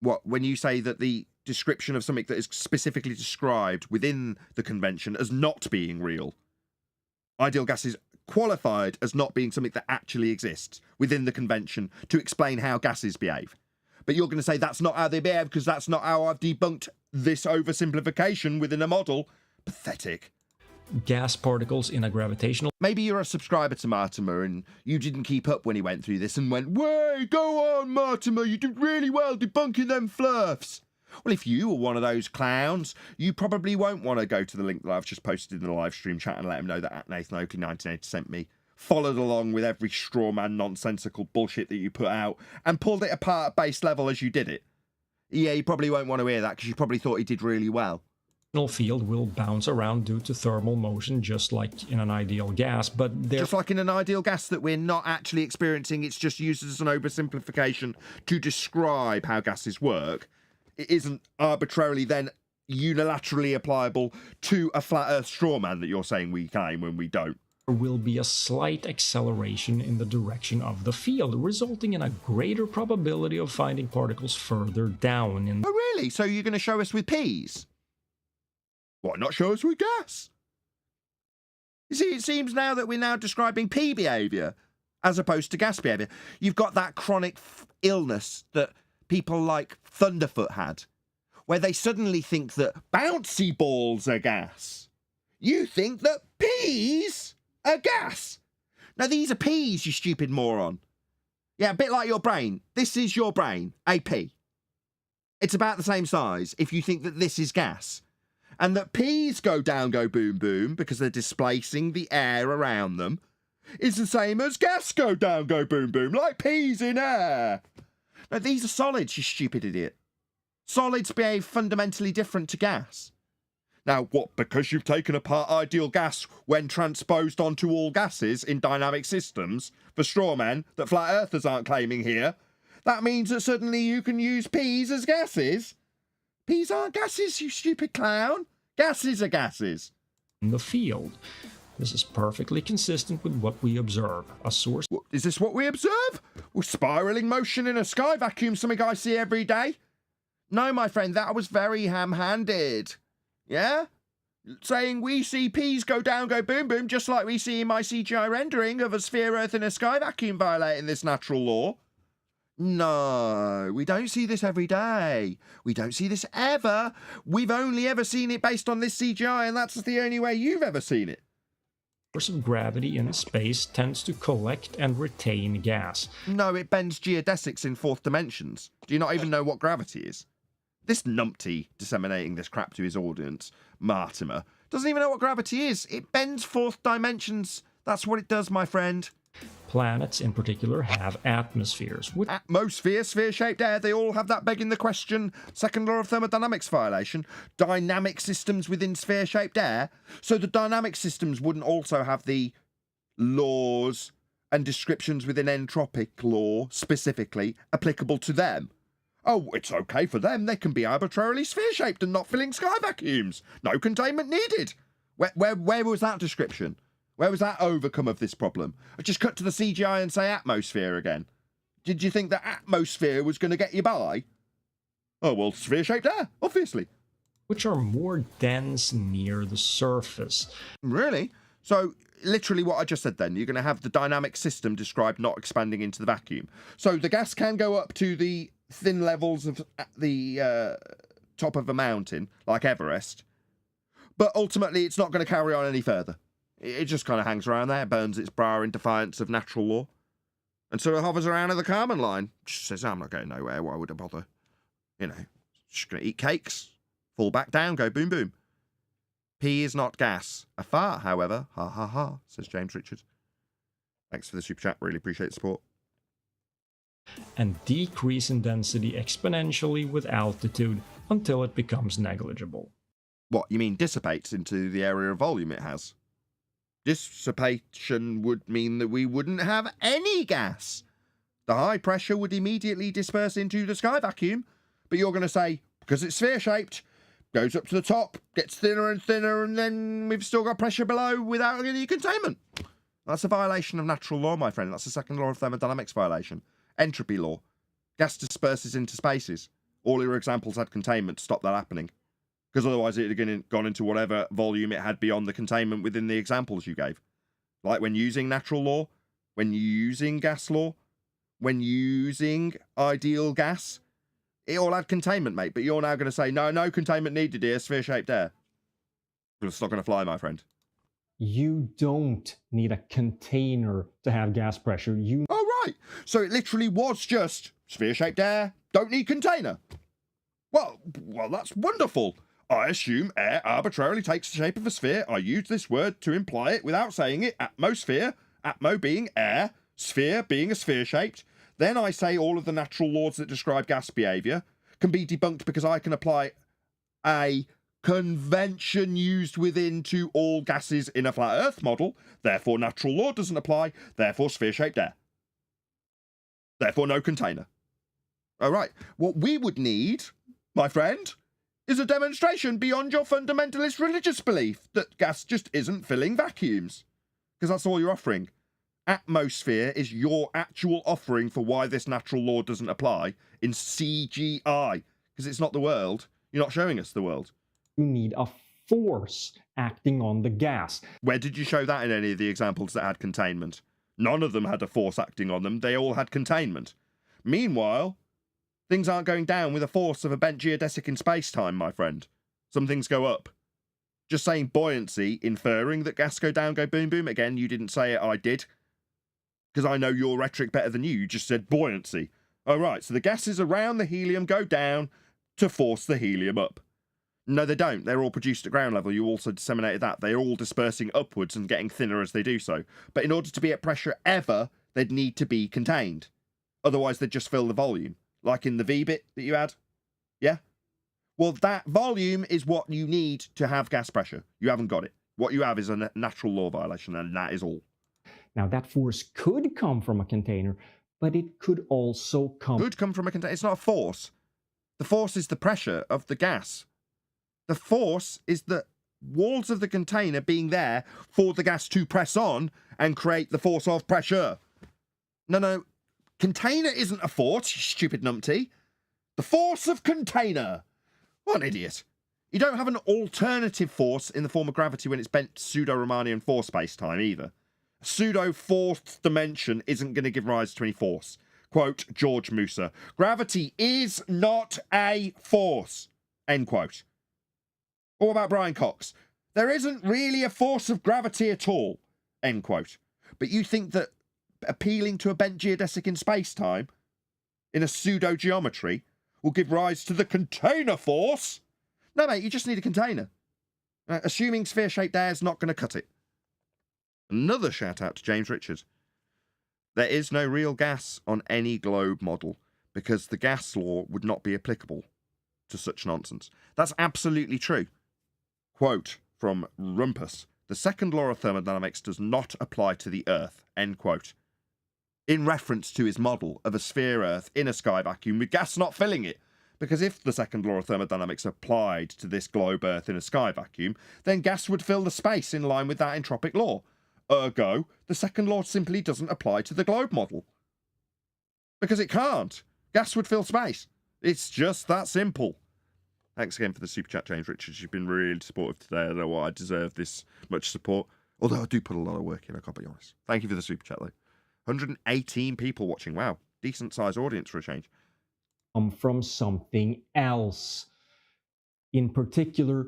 What, when you say that the description of something that is specifically described within the convention as not being real, ideal gas is qualified as not being something that actually exists within the convention to explain how gases behave. But you're going to say that's not how they behave because that's not how I've debunked this oversimplification within a model. Pathetic. Gas particles in a gravitational... Maybe you're a subscriber to Martymer and you didn't keep up when he went through this and went, "Way, go on, Martymer, you did really well debunking them fluffs." Well, if you were one of those clowns, you probably won't want to go to the link that I've just posted in the live stream chat and let him know that Nathan Oakley 1980 sent me, followed along with every strawman nonsensical bullshit that you put out, and pulled it apart at base level as you did it. Yeah, you probably won't want to hear that because you probably thought he did really well. field will bounce around due to thermal motion, just like in an ideal gas, but just like in an ideal gas that we're not actually experiencing, it's just used as an oversimplification to describe how gases work. It isn't arbitrarily then unilaterally applicable to a flat Earth straw man that you're saying we claim when we don't. There will be a slight acceleration in the direction of the field, resulting in a greater probability of finding particles further down in... Oh, really? So you're going to show us with P's? Why not show us with gas? You see, it seems now that we're now describing P behaviour as opposed to gas behaviour. You've got that chronic illness that people like Thunderfoot had, where they suddenly think that bouncy balls are gas. You think that peas are gas. Now, these are peas, you stupid moron. Yeah, a bit like your brain. This is your brain, a pea. It's about the same size if you think that this is gas. And that peas go down, go boom, boom, because they're displacing the air around them, is the same as gas go down, go boom, boom, like peas in air. Now, these are solids, you stupid idiot. Solids behave fundamentally different to gas. Now, what, because you've taken apart ideal gas when transposed onto all gases in dynamic systems for straw men that flat earthers aren't claiming here, that means that suddenly you can use peas as gases? Peas aren't gases, you stupid clown. Gases are gases. In the field. This is perfectly consistent with what we observe. A source... Is this what we observe? Well, spiralling motion in a sky vacuum, something I see every day? No, my friend, that was very ham-handed. Yeah? Saying we see peas go down, go boom, boom, just like we see in my CGI rendering of a sphere Earth in a sky vacuum violating this natural law. No, we don't see this every day. We don't see this ever. We've only ever seen it based on this CGI, and that's the only way you've ever seen it. Force of gravity in space tends to collect and retain gas. No, it bends geodesics in fourth dimensions. Do you not even know what gravity is? This numpty disseminating this crap to his audience, Martymer, doesn't even know what gravity is. It bends fourth dimensions. That's what it does, my friend. Planets, in particular, have atmospheres. Atmosphere, sphere-shaped air, they all have that begging the question. Second law of thermodynamics violation. Dynamic systems within sphere-shaped air. So the dynamic systems wouldn't also have the laws and descriptions within entropic law, specifically, applicable to them. Oh, it's okay for them. They can be arbitrarily sphere-shaped and not filling sky vacuums. No containment needed. Where was that description? Where was that overcome of this problem? I just cut to the CGI and say atmosphere again. Did you think that atmosphere was going to get you by? Oh, well, sphere-shaped air, obviously. Which are more dense near the surface. Really? So literally what I just said then, you're going to have the dynamic system described not expanding into the vacuum. So the gas can go up to the thin levels of the top of a mountain, like Everest, but ultimately it's not going to carry on any further. It just kind of hangs around there, burns its brow in defiance of natural law, and sort of hovers around at the Kármán line. Just says, I'm not going nowhere, why would I bother? You know, just going to eat cakes, fall back down, go boom boom. P is not gas. A fart, however, ha ha ha, says James Richard. Thanks for the super chat, really appreciate the support. And decrease in density exponentially with altitude until it becomes negligible. What, you mean dissipates into the area of volume it has? Dissipation would mean that we wouldn't have any gas. The high pressure would immediately disperse into the sky vacuum, but you're going to say, because it's sphere-shaped, goes up to the top, gets thinner and thinner, and then we've still got pressure below without any containment. That's a violation of natural law, my friend. That's the second law of thermodynamics violation. Entropy law. Gas disperses into spaces. All your examples had containment to stop that happening. Because otherwise it would have gone into whatever volume it had beyond the containment within the examples you gave. Like when using natural law, when using gas law, when using ideal gas, it all had containment, mate. But you're now going to say, no containment needed here, sphere-shaped air. It's not going to fly, my friend. You don't need a container to have gas pressure. Oh, right. So it literally was just sphere-shaped air, don't need container. Well, that's wonderful. I assume air arbitrarily takes the shape of a sphere. I use this word to imply it without saying it. Atmosphere, atmo being air, sphere being a sphere-shaped. Then I say all of the natural laws that describe gas behaviour can be debunked because I can apply a convention used within to all gases in a flat Earth model. Therefore, natural law doesn't apply. Therefore, sphere-shaped air. Therefore, no container. All right. What we would need, my friend, is a demonstration beyond your fundamentalist religious belief that gas just isn't filling vacuums. Because that's all you're offering. Atmosphere is your actual offering for why this natural law doesn't apply in CGI. Because it's not the world. You're not showing us the world. You need a force acting on the gas. Where did you show that in any of the examples that had containment? None of them had a force acting on them. They all had containment. Meanwhile, things aren't going down with a force of a bent geodesic in space-time, my friend. Some things go up. Just saying buoyancy, inferring that gas go down, go boom, boom. Again, you didn't say it, I did. Because I know your rhetoric better than you. You just said buoyancy. Oh, right, so the gases around the helium go down to force the helium up. No, they don't. They're all produced at ground level. You also disseminated that. They're all dispersing upwards and getting thinner as they do so. But in order to be at pressure ever, they'd need to be contained. Otherwise, they'd just fill the volume. Like in the V bit that you had? Yeah? Well, that volume is what you need to have gas pressure. You haven't got it. What you have is a natural law violation, and that is all. Now, that force could come from a container, but it could also come... Could come from a container. It's not a force. The force is the pressure of the gas. The force is the walls of the container being there for the gas to press on and create the force of pressure. No. Container isn't a force, you stupid numpty. The force of container. What an idiot. You don't have an alternative force in the form of gravity when it's bent pseudo-Riemannian force space-time either. A pseudo-fourth dimension isn't going to give rise to any force. Quote, George Musa. Gravity is not a force. End quote. Or about Brian Cox. There isn't really a force of gravity at all. End quote. But you think that appealing to a bent geodesic in space-time, in a pseudo-geometry, will give rise to the container force? No, mate, you just need a container. Assuming sphere-shaped air is not going to cut it. Another shout-out to James Richard. There is no real gas on any globe model, because the gas law would not be applicable to such nonsense. That's absolutely true. Quote from Rumpus. The second law of thermodynamics does not apply to the Earth. End quote. In reference to his model of a sphere Earth in a sky vacuum with gas not filling it. Because if the second law of thermodynamics applied to this globe Earth in a sky vacuum, then gas would fill the space in line with that entropic law. Ergo, the second law simply doesn't apply to the globe model. Because it can't. Gas would fill space. It's just that simple. Thanks again for the super chat, James Richards. You've been really supportive today. I don't know why I deserve this much support. Although I do put a lot of work in, I can't be honest. Thank you for the super chat, though. 118 people watching. Wow. Decent sized audience for a change. From something else. In particular,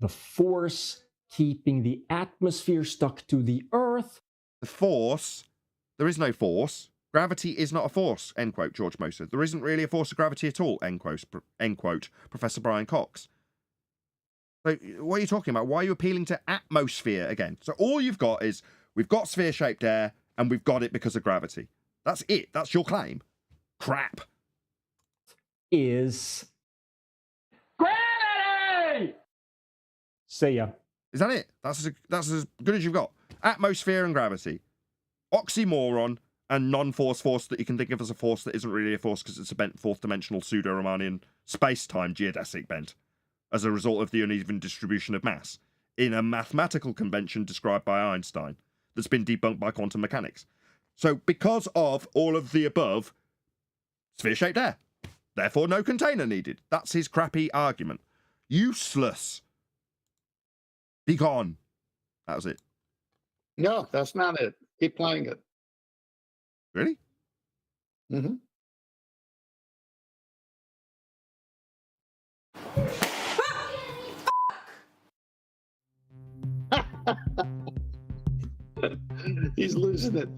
the force keeping the atmosphere stuck to the Earth. The force? There is no force. Gravity is not a force, end quote, George Moser. There isn't really a force of gravity at all, end quote, Professor Brian Cox. So what are you talking about? Why are you appealing to atmosphere again? So all you've got is, we've got sphere-shaped air, and we've got it because of gravity. That's it. That's your claim. Crap. Is gravity! See ya. Is that it? That's as good as you've got. Atmosphere and gravity. Oxymoron and non-force force that you can think of as a force that isn't really a force because it's a bent fourth-dimensional pseudo-Riemannian space-time geodesic bent as a result of the uneven distribution of mass in a mathematical convention described by Einstein that's been debunked by quantum mechanics. So because of all of the above, sphere-shaped air. Therefore, no container needed. That's his crappy argument. Useless. Be gone. That was it. No, that's not it. Keep playing it. Really? Mm-hmm. He's losing it.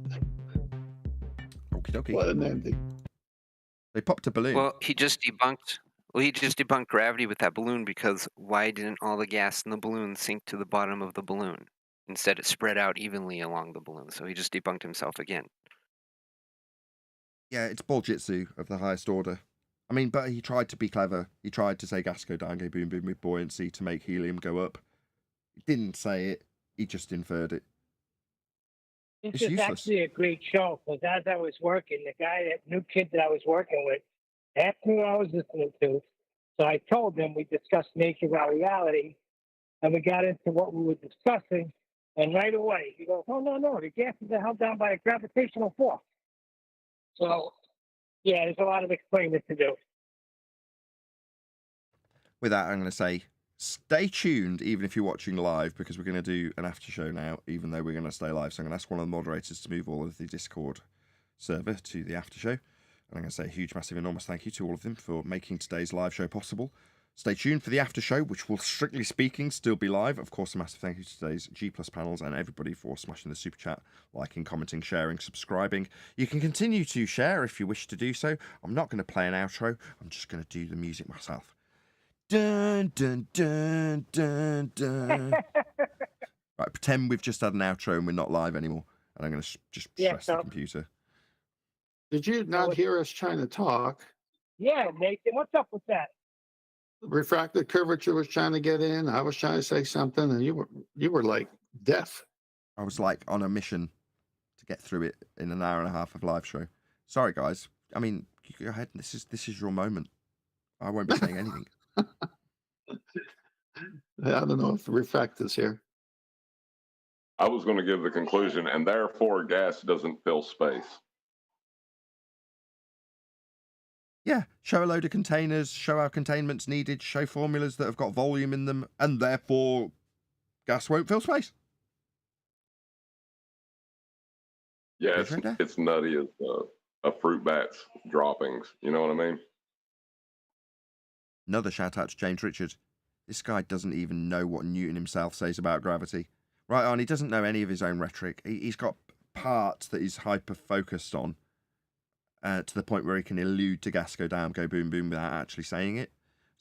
Okie dokie. What an ending. They popped a balloon. Well, he just debunked gravity with that balloon, because why didn't all the gas in the balloon sink to the bottom of the balloon? Instead, it spread out evenly along the balloon. So he just debunked himself again. Yeah, it's bullshitsu of the highest order. I mean, but he tried to be clever. He tried to say gas go down, go boom, boom with buoyancy to make helium go up. He didn't say it. He just inferred it. This is actually a great show, because as I was working, that new kid that I was working with asked me what I was listening to. So I told him, we discussed nature about reality, and we got into what we were discussing. And right away, he goes, oh, no, the gases are held down by a gravitational force. So, yeah, there's a lot of explaining to do. With that, I'm going to say, stay tuned, even if you're watching live, because we're going to do an after show now, even though we're going to stay live. So I'm going to ask one of the moderators to move all of the Discord server to the after show. And I'm going to say a huge, massive, enormous thank you to all of them for making today's live show possible. Stay tuned for the after show, which will, strictly speaking, still be live. Of course, a massive thank you to today's G+ panels and everybody for smashing the super chat, liking, commenting, sharing, subscribing. You can continue to share if you wish to do so. I'm not going to play an outro. I'm just going to do the music myself. Dun, dun, dun, dun, dun. Right, pretend we've just had an outro and we're not live anymore. And I'm going to just press the computer. Did you not hear us trying to talk? Yeah, Nathan, what's up with that? Refractive curvature was trying to get in. I was trying to say something, and you were like deaf. I was like on a mission to get through it in an hour and a half of live show. Sorry, guys. I mean, you go ahead. This is your moment. I won't be saying anything. I don't know if the refractor's here. I was going to give the conclusion, and therefore gas doesn't fill space. Yeah, show a load of containers, show how containment's needed, show formulas that have got volume in them, and therefore gas won't fill space. Yeah, it's nutty as a fruit bat's droppings. You know what I mean? Another shout out to James Richard. This guy doesn't even know what Newton himself says about gravity. Right on, he doesn't know any of his own rhetoric. He's got parts that he's hyper-focused on. To the point where he can allude to gas go down, go boom, boom without actually saying it.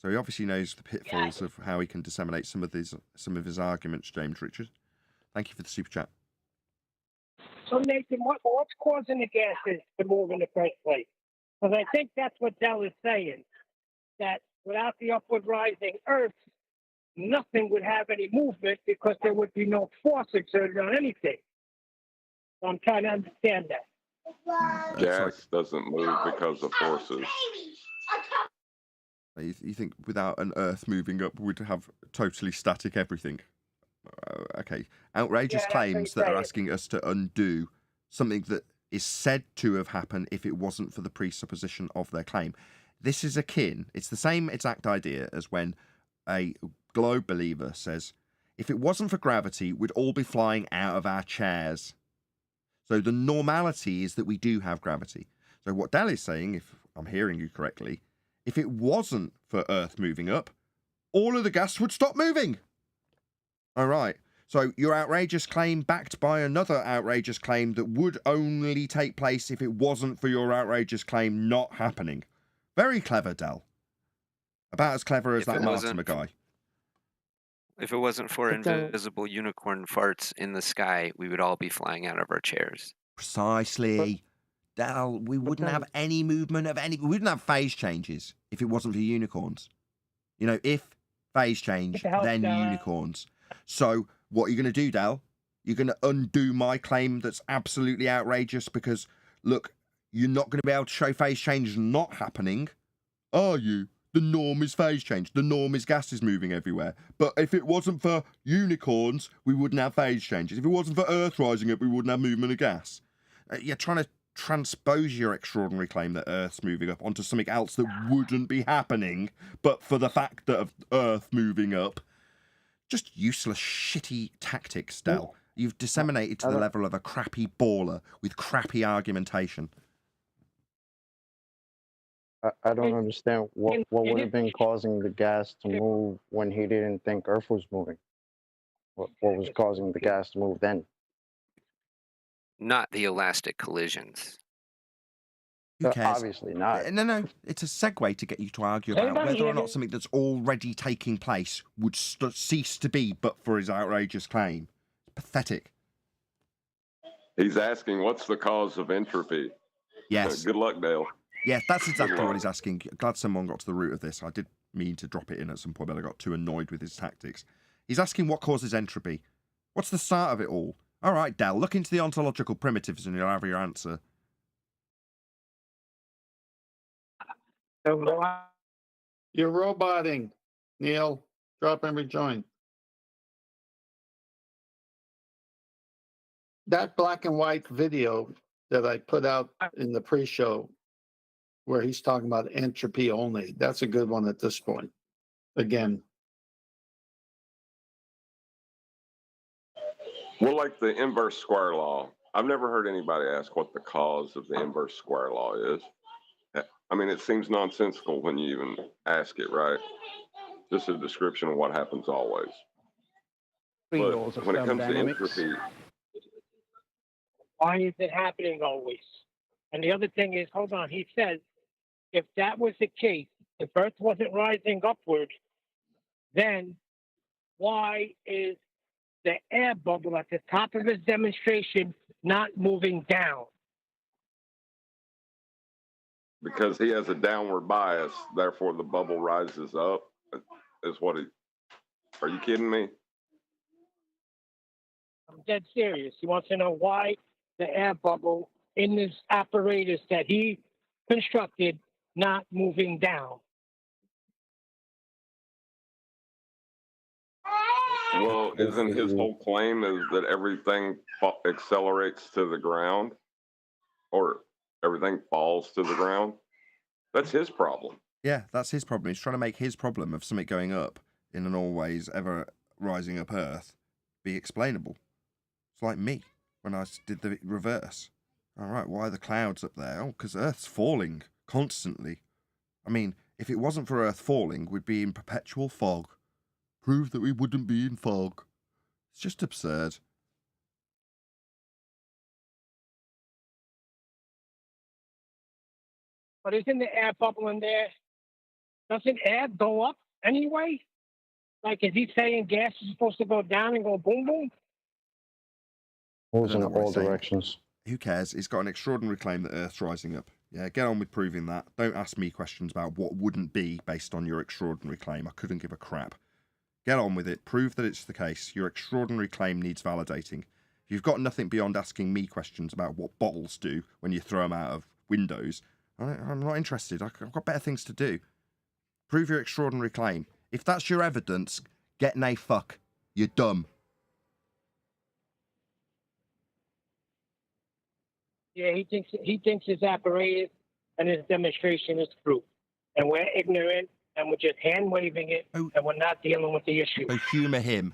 So he obviously knows the pitfalls of how he can disseminate some of his arguments, James Richard. Thank you for the super chat. So, Nathan, what's causing the gases to move in the first place? Because I think that's what Dell is saying, that without the upward rising Earth, nothing would have any movement because there would be no force exerted on anything. So I'm trying to understand that. Gas doesn't move because of forces. You think without an Earth moving up, we'd have totally static everything? Okay. Outrageous claims that are asking us to undo something that is said to have happened if it wasn't for the presupposition of their claim. This is akin, it's the same exact idea as when a globe believer says, If it wasn't for gravity, we'd all be flying out of our chairs. So the normality is that we do have gravity. So what Del is saying, if I'm hearing you correctly, if it wasn't for Earth moving up, all of the gas would stop moving. All right. So your outrageous claim backed by another outrageous claim that would only take place if it wasn't for your outrageous claim not happening. Very clever, Del. About as clever as that Martymer guy. If it wasn't for invisible unicorn farts in the sky, we would all be flying out of our chairs. Precisely. Del, we wouldn't have any movement of any... We wouldn't have phase changes if it wasn't for unicorns. You know, if phase change, then unicorns. So what are you going to do, Del? You're going to undo my claim that's absolutely outrageous because, look, you're not going to be able to show phase change not happening, are you? The norm is phase change. The norm is gases moving everywhere. But if it wasn't for unicorns, we wouldn't have phase changes. If it wasn't for Earth rising up, we wouldn't have movement of gas. You're trying to transpose your extraordinary claim that Earth's moving up onto something else that wouldn't be happening, but for the fact that of Earth moving up. Just useless, shitty tactics, Del. You've disseminated to the level of a crappy baller with crappy argumentation. I don't understand what would have been causing the gas to move when he didn't think Earth was moving. What was causing the gas to move then? Not the elastic collisions. Who cares? Obviously not. No. It's a segue to get you to argue about whether or not something that's already taking place would cease to be but for his outrageous claim. Pathetic. He's asking, what's the cause of entropy? Yes. Good luck, Dale. Yes, that's exactly what he's asking. Glad someone got to the root of this. I did mean to drop it in at some point, but I got too annoyed with his tactics. He's asking what causes entropy. What's the start of it all? All right, Del, look into the ontological primitives and you'll have your answer. You're roboting, Neil. Drop and rejoin. That black and white video that I put out in the pre-show where he's talking about entropy only, that's a good one at this point. Again. Well, like the inverse square law, I've never heard anybody ask what the cause of the inverse square law is. I mean, it seems nonsensical when you even ask it, right? Just a description of what happens always. But when it comes to entropy... Why is it happening always? And the other thing is, hold on, he says, if that was the case, if Earth wasn't rising upward, then why is the air bubble at the top of his demonstration not moving down? Because he has a downward bias, therefore the bubble rises up, is what he... Are you kidding me? I'm dead serious. He wants to know why the air bubble in this apparatus that he constructed not moving down. Well, isn't his whole claim is that everything accelerates to the ground or everything falls to the ground? That's his problem. Yeah, that's his problem. He's trying to make his problem of something going up in an always ever rising up Earth be explainable. It's like me when I did the reverse. All right, why are the clouds up there? Oh, because Earth's falling constantly. I mean, if it wasn't for Earth falling, we'd be in perpetual fog. Prove that we wouldn't be in fog. It's just absurd. But isn't the air bubble in there? Doesn't air go up anyway? Like, is he saying gas is supposed to go down and go boom, boom? Moves in all directions. Who cares? He's got an extraordinary claim that Earth's rising up. Yeah, get on with proving that. Don't ask me questions about what wouldn't be based on your extraordinary claim. I couldn't give a crap. Get on with it. Prove that it's the case. Your extraordinary claim needs validating. If you've got nothing beyond asking me questions about what bottles do when you throw them out of windows, I'm not interested. I've got better things to do. Prove your extraordinary claim. If that's your evidence, get nay fuck. You're dumb. Yeah, he thinks his apparatus and his demonstration is proof. And we're ignorant and we're just hand waving it and we're not dealing with the issue. So humour him.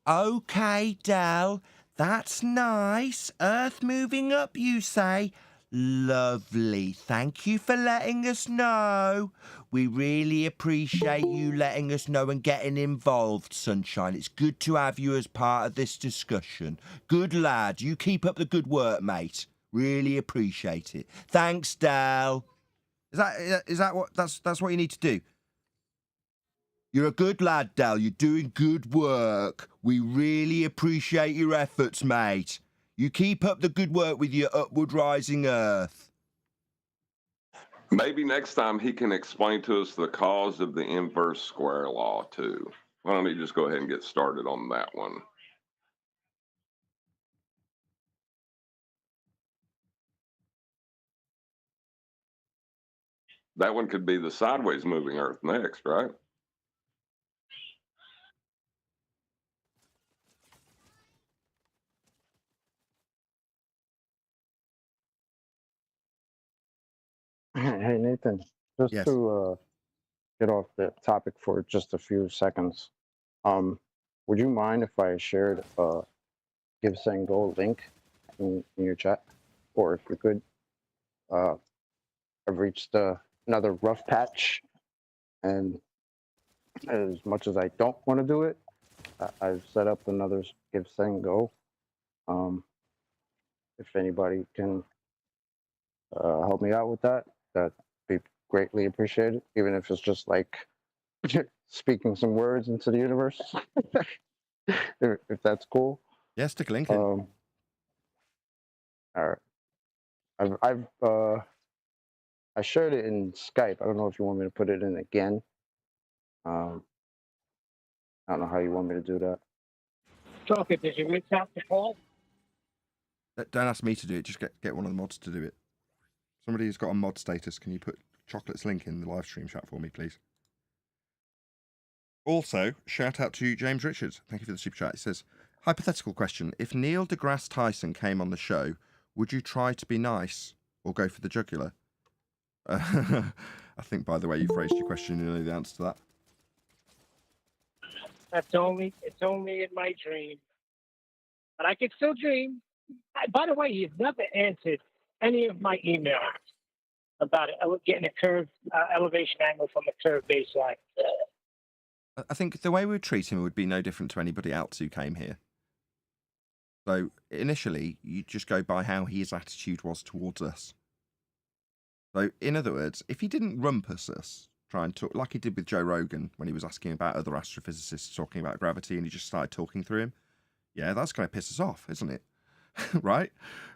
Okay, Del, that's nice. Earth moving up, you say? Lovely. Thank you for letting us know. We really appreciate you letting us know and getting involved, Sunshine. It's good to have you as part of this discussion. Good lad. You keep up the good work, mate. Really appreciate it. Thanks, Del. Is that what that's what you need to do? You're a good lad, Del. You're doing good work. We really appreciate your efforts, mate. You keep up the good work with your upward rising Earth. Maybe next time he can explain to us the cause of the inverse square law, too. Why don't you just go ahead and get started on that one? That one could be the sideways moving Earth next, right? Hey, Nathan, just Yes. to get off the topic for just a few seconds, would you mind if I shared a Give Send Go link in your chat? Or if you could, I've reached another rough patch, and as much as I don't want to do it, I've set up another Give Send Go. If anybody can help me out with that, that'd be greatly appreciated, even if it's just like speaking some words into the universe, if that's cool. Yes, stick a link in. All right. I shared it in Skype. I don't know if you want me to put it in again. I don't know how you want me to do that. Talker, did you reach out to Paul? Don't ask me to do it. Just get one of the mods to do it. Somebody who's got a mod status, can you put Chocolate's link in the live stream chat for me, please? Also, shout out to James Richards. Thank you for the super chat. He says, hypothetical question. If Neil deGrasse Tyson came on the show, would you try to be nice or go for the jugular? I think by the way you phrased your question, you know the answer to that. It's only in my dream. But I can still dream. By the way, you've never answered any of my emails about getting a curved elevation angle from a curved baseline. I think the way we would treat him would be no different to anybody else who came here. So initially, you just go by how his attitude was towards us. So in other words, if he didn't rumpus us, try and talk like he did with Joe Rogan when he was asking about other astrophysicists talking about gravity and he just started talking through him, yeah, that's going to piss us off, isn't it? Right?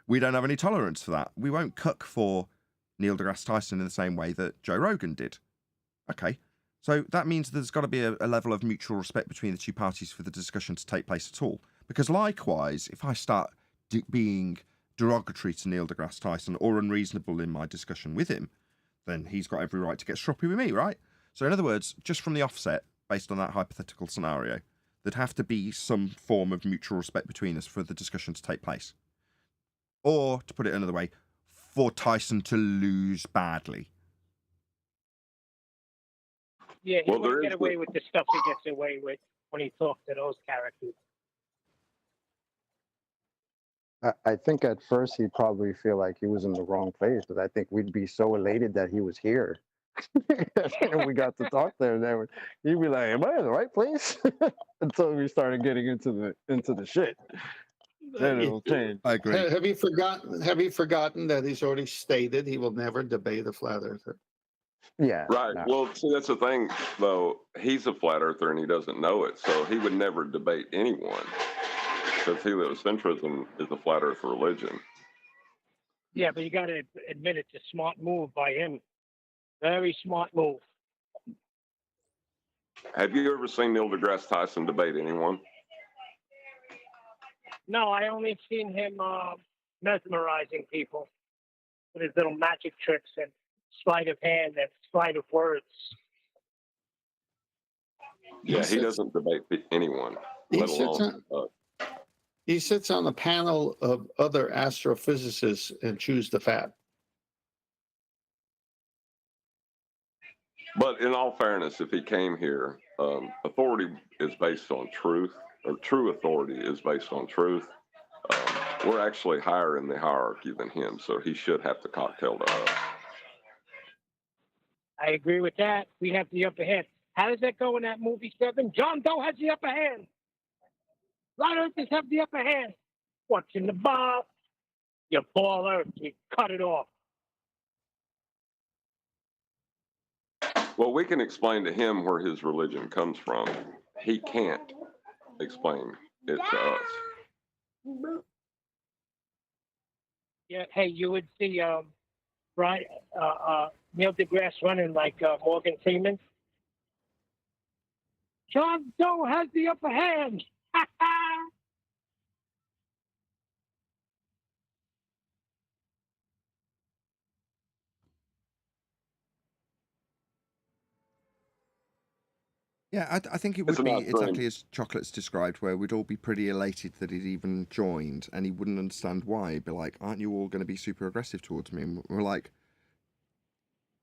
We don't have any tolerance for that. We won't cuck for Neil deGrasse Tyson in the same way that Joe Rogan did. Okay. So that means there's got to be a level of mutual respect between the two parties for the discussion to take place at all. Because likewise, if I start being derogatory to Neil deGrasse Tyson or unreasonable in my discussion with him, then he's got every right to get stroppy with me, right? So in other words, just from the offset, based on that hypothetical scenario, there'd have to be some form of mutual respect between us for the discussion to take place. Or, to put it another way, for Tyson to lose badly. Yeah, he wouldn't get away with the stuff he gets away with when he talks to those characters. I think at first he'd probably feel like he was in the wrong place, but I think we'd be so elated that he was here. And we got to talk there, and then he'd be like, "Am I in the right place?" Until we started getting into the shit. Then it'll change. I agree. Have you forgotten that he's already stated he will never debate a flat earther? Yeah. Right. No. Well, see, that's the thing, though. He's a flat earther and he doesn't know it, so he would never debate anyone. Because heliocentrism is a flat earth religion. Yeah, but you got to admit it's a smart move by him. Very smart move. Have you ever seen Neil deGrasse Tyson debate anyone? No, I only seen him mesmerizing people with his little magic tricks and sleight of hand and sleight of words. Yeah, he doesn't debate anyone, let alone. He sits on a panel of other astrophysicists and chews the fat. But in all fairness, if he came here, authority is based on truth. or true authority is based on truth. We're actually higher in the hierarchy than him, so he should have to cocktail to us. I agree with that. We have the upper hand. How does that go in that movie, Seven? John Doe has the upper hand. Flat Earthers have the upper hand. What's in the box? You ball Earth, you cut it off. Well, we can explain to him where his religion comes from. He can't explain it to us. Yeah, hey, you would see Neil deGrasse running like Morgan Freeman. John Doe has the upper hand. Yeah, I think it would be exactly as Chocolate's described, where we'd all be pretty elated that he'd even joined, and he wouldn't understand why. He'd be like, aren't you all going to be super aggressive towards me? And we're like,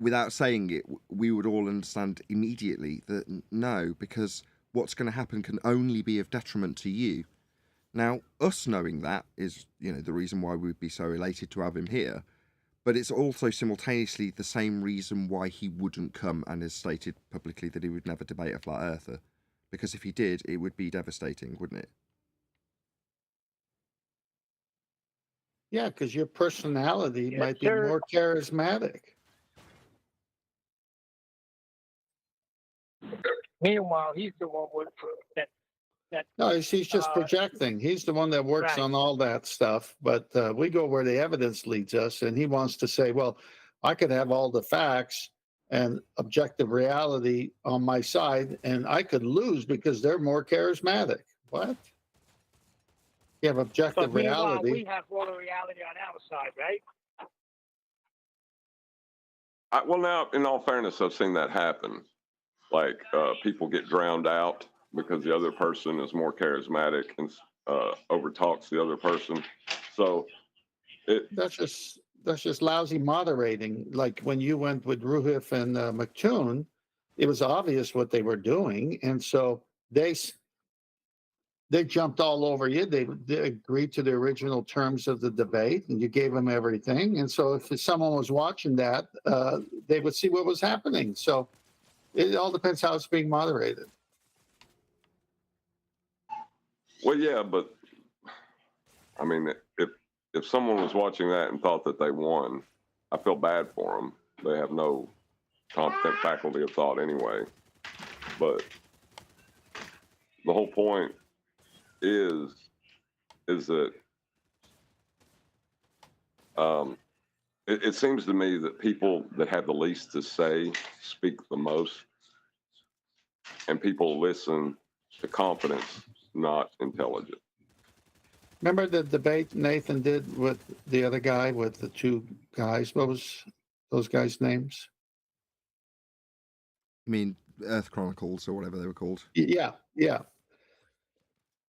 without saying it, we would all understand immediately that no, because what's going to happen can only be of detriment to you. Now, us knowing that is, the reason why we'd be so elated to have him here. But it's also simultaneously the same reason why he wouldn't come and has stated publicly that he would never debate a flat earther. Because if he did, it would be devastating, wouldn't it? Yeah, because your personality might be more charismatic. Meanwhile, he's the one with that. No, he's just projecting. He's the one that works on all that stuff. But we go where the evidence leads us, and he wants to say, well, I could have all the facts and objective reality on my side, and I could lose because they're more charismatic. What? You have objective reality. We have all the reality on our side, right? Well, now, in all fairness, I've seen that happen. Like people get drowned out because the other person is more charismatic and overtalks the other person. So that's just lousy moderating. Like when you went with Ruhif and McToon, it was obvious what they were doing, and so they jumped all over you. They agreed to the original terms of the debate, and you gave them everything. And so if someone was watching that, they would see what was happening. So it all depends how it's being moderated. Well, yeah, but I mean, if someone was watching that and thought that they won, I feel bad for them. They have no competent faculty of thought anyway. But the whole point is that it seems to me that people that have the least to say speak the most, and people listen to confidence, not intelligence. Remember the debate Nathan did with the other guy, with the two guys? What was those guys' names? I mean, Earth Chronicles or whatever they were called. Yeah.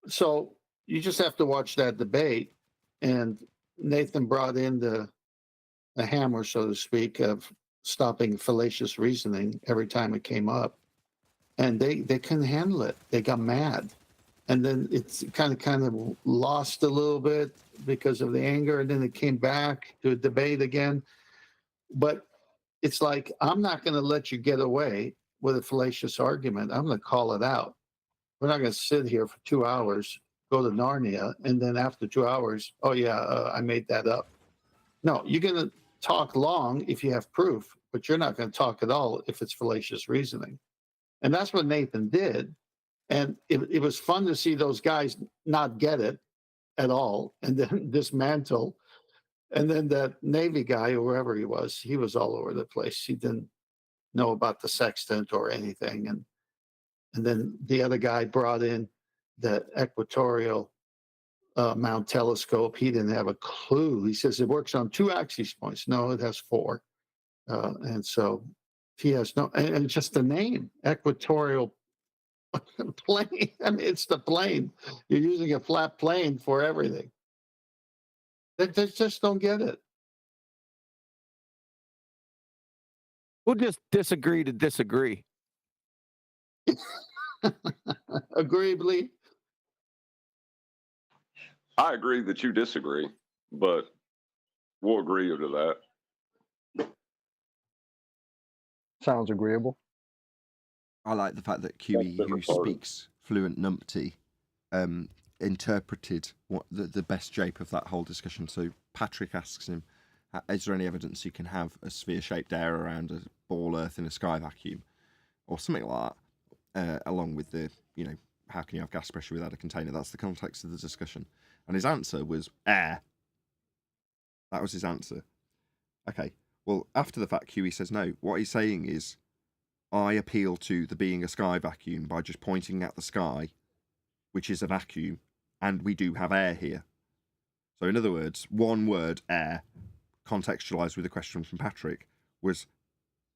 So you just have to watch that debate, and Nathan brought in the hammer, so to speak, of stopping fallacious reasoning every time it came up, and they couldn't handle it. They got mad. And then it's kind of lost a little bit because of the anger, and then it came back to a debate again. But it's like, I'm not going to let you get away with a fallacious argument. I'm going to call it out. We're not going to sit here for 2 hours, go to Narnia, and then after 2 hours, I made that up. No, you're going to talk long if you have proof, but you're not going to talk at all if it's fallacious reasoning. And that's what Nathan did. And it was fun to see those guys not get it at all and then dismantle. And then that Navy guy, or wherever he was all over the place. He didn't know about the sextant or anything. And then the other guy brought in the equatorial Mount telescope. He didn't have a clue. He says it works on 2 axis points. No, it has 4. And so he has no, and just the name, equatorial plane. I mean, it's the plane. You're using a flat plane for everything. They just don't get it. We'll just disagree to disagree. Agreeably. I agree that you disagree, but we'll agree to that. Sounds agreeable. I like the fact that QE, who speaks fluent numpty, interpreted what the best shape of that whole discussion. So Patrick asks him, is there any evidence you can have a sphere-shaped air around a ball Earth in a sky vacuum? Or something like that, along with the, how can you have gas pressure without a container? That's the context of the discussion. And his answer was air. That was his answer. Okay, well, after the fact, QE says no. What he's saying is, I appeal to the being a sky vacuum by just pointing at the sky, which is a vacuum, and we do have air here. So in other words, one word, air, contextualized with a question from Patrick, was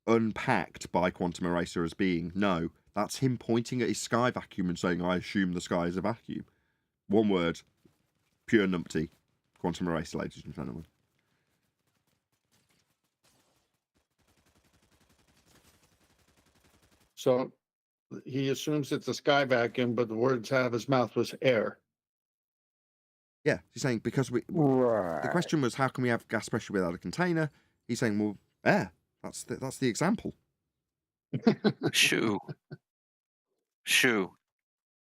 unpacked by Quantum Eraser as being, no, that's him pointing at his sky vacuum and saying, I assume the sky is a vacuum. One word, pure numpty. Quantum Eraser, ladies and gentlemen. So he assumes it's a sky vacuum, but the words out of his mouth was air. Yeah, he's saying because the question was how can we have gas pressure without a container? He's saying, well, air. That's the example. Shoo.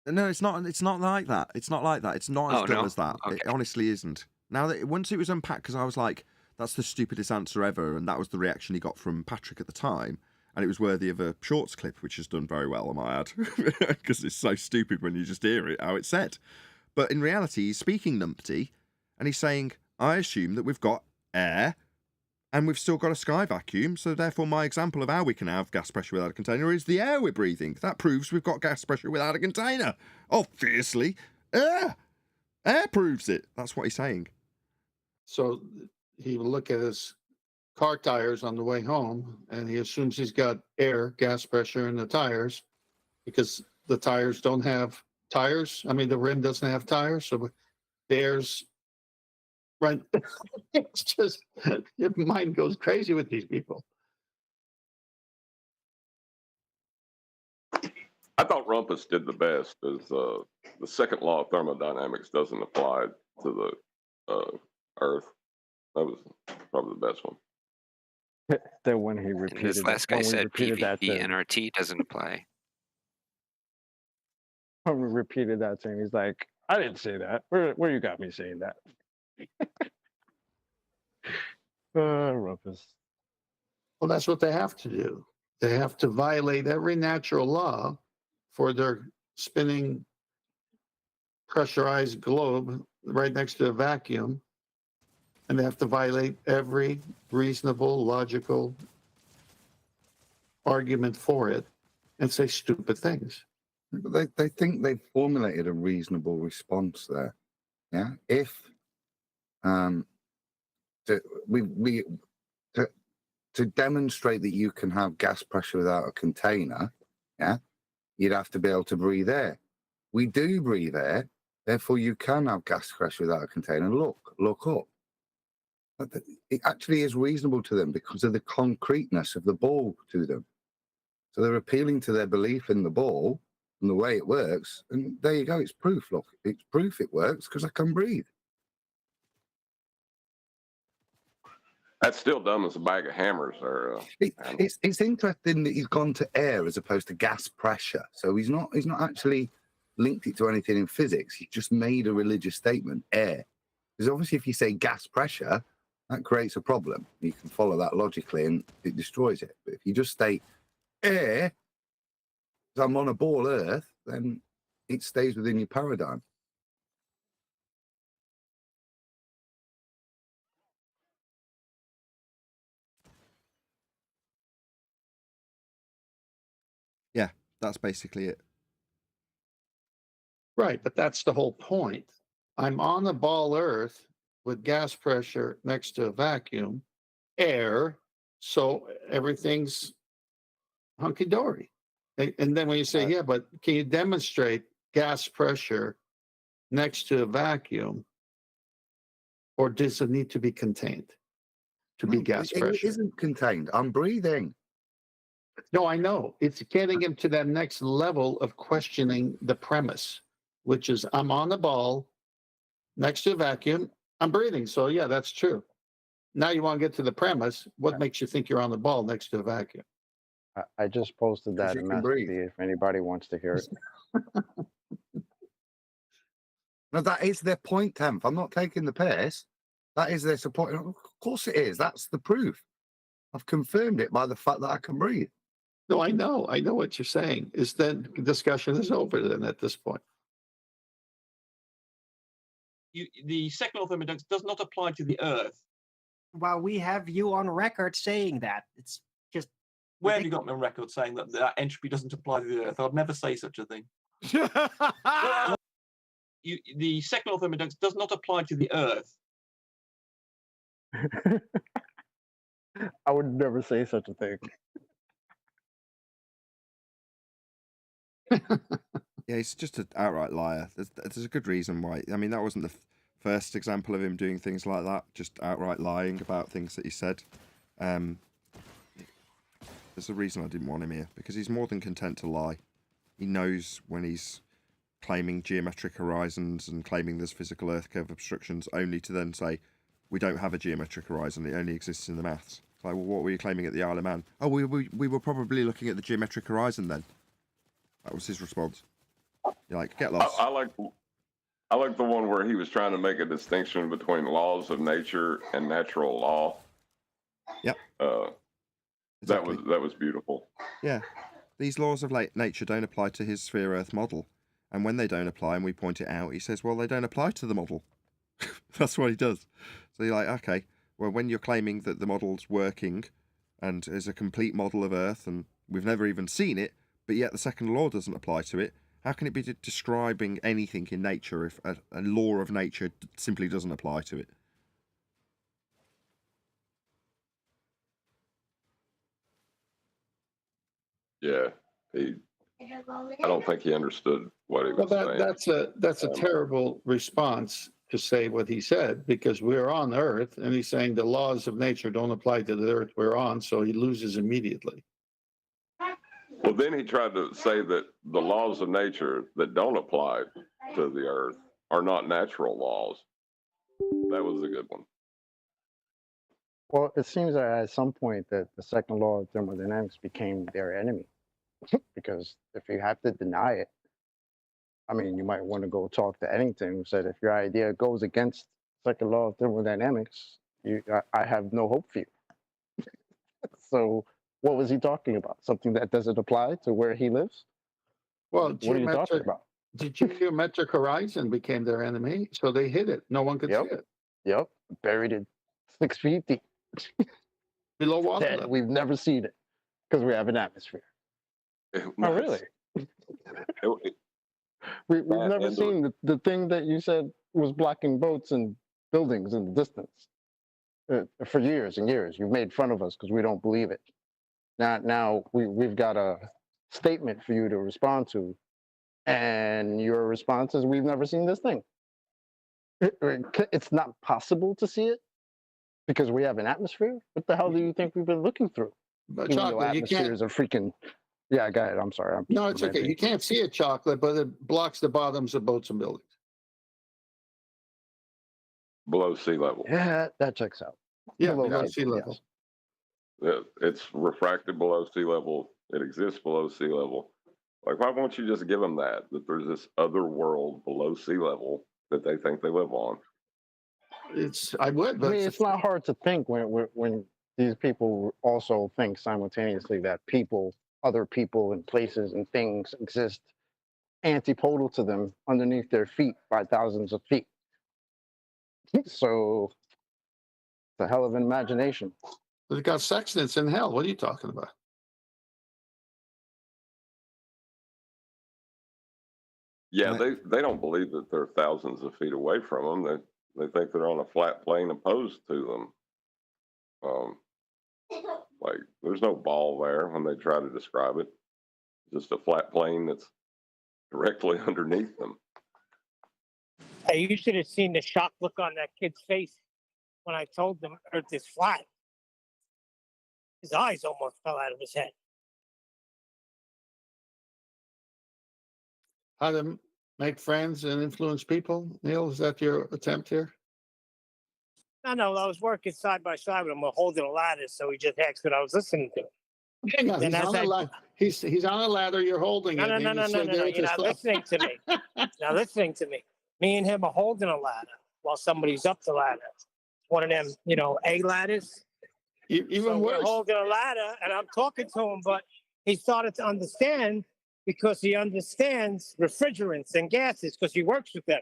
No, it's not. It's not like that. It's not like that. It's not as dull as that. Okay. It honestly isn't. Now that once it was unpacked, because I was like, that's the stupidest answer ever, and that was the reaction he got from Patrick at the time. And it was worthy of a shorts clip, which has done very well, I might add, because it's so stupid when you just hear it, how it's said. But in reality, he's speaking numpty, and he's saying, I assume that we've got air, and we've still got a sky vacuum, so therefore my example of how we can have gas pressure without a container is the air we're breathing. That proves we've got gas pressure without a container. Obviously, air. Air proves it. That's what he's saying. So he will look at his car tires on the way home, and he assumes he's got air, gas pressure in the tires, because the tires don't have tires. I mean, the rim doesn't have tires, so the air's right. It's just, your mind goes crazy with these people. I thought Rumpus did the best, as the second law of thermodynamics doesn't apply to the Earth. That was probably the best one. Then when he repeated, this last guy said that PVP NRT doesn't apply. When we repeated that to him, he's like, I didn't say that. Where you got me saying that? Rumpus. Well, that's what they have to do. They have to violate every natural law for their spinning pressurized globe right next to a vacuum. And they have to violate every reasonable, logical argument for it and say stupid things. But they think they've formulated a reasonable response there. Yeah. If to demonstrate that you can have gas pressure without a container, yeah, you'd have to be able to breathe air. We do breathe air, therefore you can have gas pressure without a container. Look up. It actually is reasonable to them because of the concreteness of the ball to them. So they're appealing to their belief in the ball and the way it works. And there you go. It's proof. Look, it's proof it works because I can breathe. That's still dumb as a bag of hammers. Or it's interesting that he's gone to air as opposed to gas pressure. So he's not actually linked it to anything in physics. He just made a religious statement, air. Because obviously if you say gas pressure, that creates a problem. You can follow that logically and it destroys it. But if you just state air, because I'm on a ball Earth, then it stays within your paradigm. Yeah, that's basically it. Right, but that's the whole point. I'm on a ball Earth with gas pressure next to a vacuum, air, so everything's hunky-dory. And then when you say, yeah, but can you demonstrate gas pressure next to a vacuum, or does it need to be contained to be gas pressure? It isn't contained. I'm breathing. No, I know. It's getting him to that next level of questioning the premise, which is I'm on the ball next to a vacuum. I'm breathing, so yeah, that's true. Now you want to get to the premise. What makes you think you're on the ball next to a vacuum? I just posted that in Master B if anybody wants to hear it. No, that is their point, Tenth. I'm not taking the piss. That is their support. Of course it is. That's the proof. I've confirmed it by the fact that I can breathe. No, I know what you're saying. Is then discussion is over then at this point. The second law of thermodynamics does not apply to the Earth. Well, we have you on record saying that. It's just where have you got me on record saying that entropy doesn't apply to the Earth? I'd never say such a thing. The second law of thermodynamics does not apply to the Earth. I would never say such a thing. Yeah, he's just an outright liar. There's a good reason why. I mean, that wasn't the first example of him doing things like that, just outright lying about things that he said. There's a reason I didn't want him here, because he's more than content to lie. He knows when he's claiming geometric horizons and claiming there's physical Earth curve obstructions, only to then say, we don't have a geometric horizon, it only exists in the maths. It's like, well, what were you claiming at the Isle of Man? Oh, we were probably looking at the geometric horizon then. That was his response. You're like, get lost. I like the one where he was trying to make a distinction between laws of nature and natural law. Yep. Exactly. That was beautiful. Yeah. These laws of nature don't apply to his sphere Earth model. And when they don't apply and we point it out, he says, well, they don't apply to the model. That's what he does. So you're like, okay, well, when you're claiming that the model's working and is a complete model of Earth and we've never even seen it, but yet the second law doesn't apply to it, how can it be describing anything in nature if a law of nature simply doesn't apply to it? Yeah, I don't think he understood what he was saying. That's a terrible response to say what he said, because we're on Earth, and he's saying the laws of nature don't apply to the Earth we're on, so he loses immediately. Well, then he tried to say that the laws of nature that don't apply to the Earth are not natural laws. That was a good one. Well, it seems that at some point that the second law of thermodynamics became their enemy. Because if you have to deny it, I mean, you might want to go talk to Eddington, who said if your idea goes against the second law of thermodynamics, I have no hope for you. So what was he talking about? Something that doesn't apply to where he lives? Well, what are you talking about? The geometric horizon became their enemy, so they hid it. No one could see it. Yep, buried it 6 feet deep. Below water Dead. level. We've never seen it because we have an atmosphere. Oh, really? We've never seen the thing that you said was blocking boats and buildings in the distance for years and years. You've made fun of us because we don't believe it. Now we've got a statement for you to respond to, and your response is, we've never seen this thing. It's not possible to see it because we have an atmosphere. What the hell do you think we've been looking through? But chocolate, you can't. Atmospheres are freaking. Yeah, go ahead. I'm sorry. No, it's okay. You can't see it, chocolate, but it blocks the bottoms of boats and buildings. Below sea level. Yeah, that checks out. Yeah, below sea level. Yeah, it's refracted below sea level. It exists below sea level. Like, why won't you just give them that there's this other world below sea level that they think they live on? I would, but it's not hard to think when these people also think simultaneously that other people and places and things exist antipodal to them underneath their feet by thousands of feet. So it's a hell of an imagination. They've got sextants in hell. What are you talking about? Yeah, they don't believe that they're thousands of feet away from them. They think they're on a flat plane opposed to them. Like, there's no ball there when they try to describe it. Just a flat plane that's directly underneath them. Hey, you should have seen the shocked look on that kid's face when I told them Earth is flat. His eyes almost fell out of his head. Make friends and influence people. Neil, is that your attempt here? No, I was working side by side with him. We're holding a ladder, so he just asked what I was listening to. Hang on, he's on a ladder. You're holding it. No. You're not listening to me. Now listening to me. Me and him are holding a ladder while somebody's up the ladder. One of them, A ladders. Even worse. We're holding a ladder, and I'm talking to him, but he started to understand because he understands refrigerants and gases because he works with them.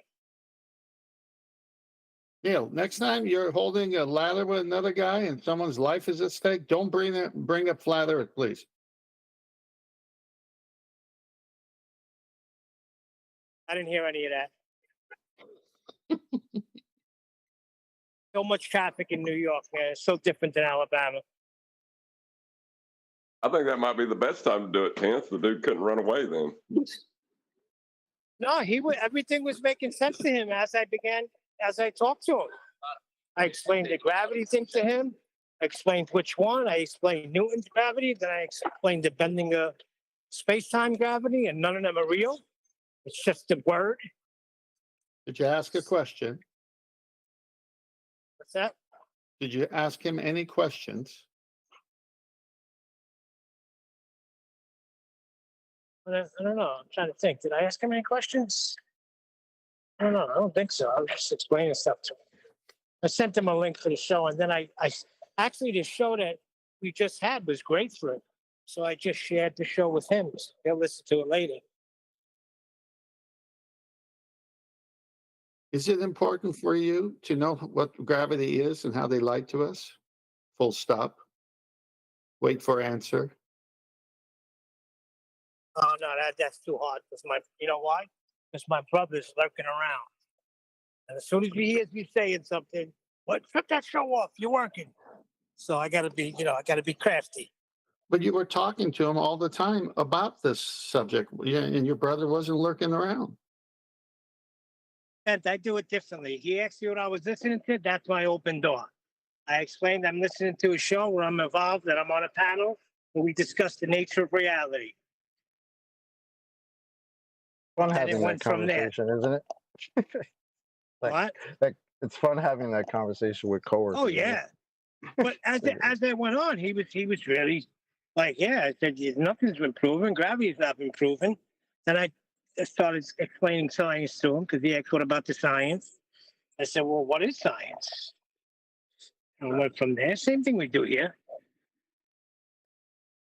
Neil, next time you're holding a ladder with another guy and someone's life is at stake, don't bring up flat Earth, please. I didn't hear any of that. So much traffic in New York, man. It's so different than Alabama. I think that might be the best time to do it, Tenth. The dude couldn't run away then. No, everything was making sense to him as I talked to him. I explained the gravity thing to him. I explained which one. I explained Newton's gravity. Then I explained the bending of space-time gravity, and none of them are real. It's just a word. Did you ask a question? What's that? Did you ask him any questions? I don't know. I'm trying to think. Did I ask him any questions? I don't know. I don't think so. I was just explaining stuff to him. I sent him a link for the show, and then I actually, the show that we just had was great for him. So I just shared the show with him. So he'll listen to it later. Is it important for you to know what gravity is and how they lie to us? Full stop. Wait for answer. Oh, no, that's too hard. You know why? Because my brother's lurking around. And as soon as he hears me saying something, cut that show off. You're working. So I got to be crafty. But you were talking to him all the time about this subject, and your brother wasn't lurking around. And I do it differently. He asked me what I was listening to. That's my open door. I explained I'm listening to a show where I'm involved, that I'm on a panel where we discuss the nature of reality. Fun having that conversation, isn't it? What? It's fun having that conversation with coworkers. Oh yeah, but as it went on, he was really like, yeah. I said nothing's been proven. Gravity's not been proven. Then I started explaining science to him because he asked, "What about the science?" I said, "Well, what is science?" And we went from there. Same thing we do here.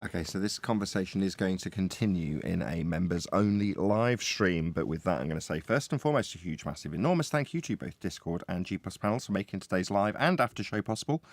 Okay, so this conversation is going to continue in a members-only live stream, but with that, I'm going to say first and foremost a huge, massive, enormous thank you to both Discord and G+ panels for making today's live and after show possible,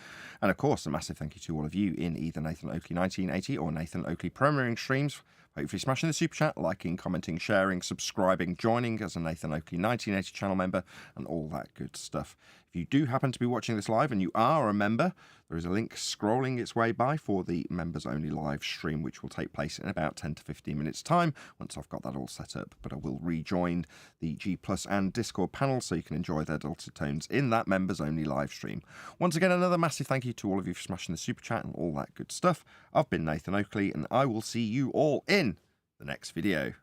and of course a massive thank you to all of you in either Nathan Oakley 1980 or Nathan Oakley premiering streams. Hopefully smashing the super chat, liking, commenting, sharing, subscribing, joining as a Nathan Oakley 1980 channel member, and all that good stuff. If you do happen to be watching this live and you are a member, there is a link scrolling its way by for the members only live stream, which will take place in about 10 to 15 minutes time once I've got that all set up. But I will rejoin the G+ and Discord panel so you can enjoy their dulcet tones in that members only live stream. Once again, another massive thank you to all of you for smashing the super chat and all that good stuff. I've been Nathan Oakley, and I will see you all in the next video.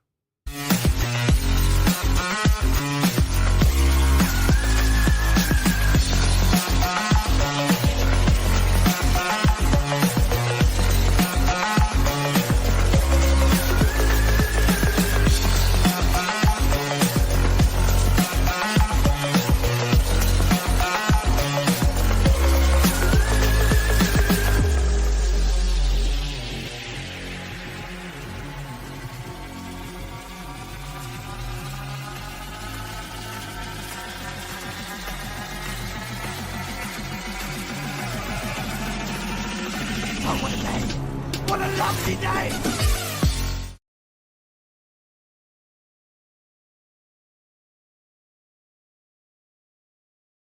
What a lovely day!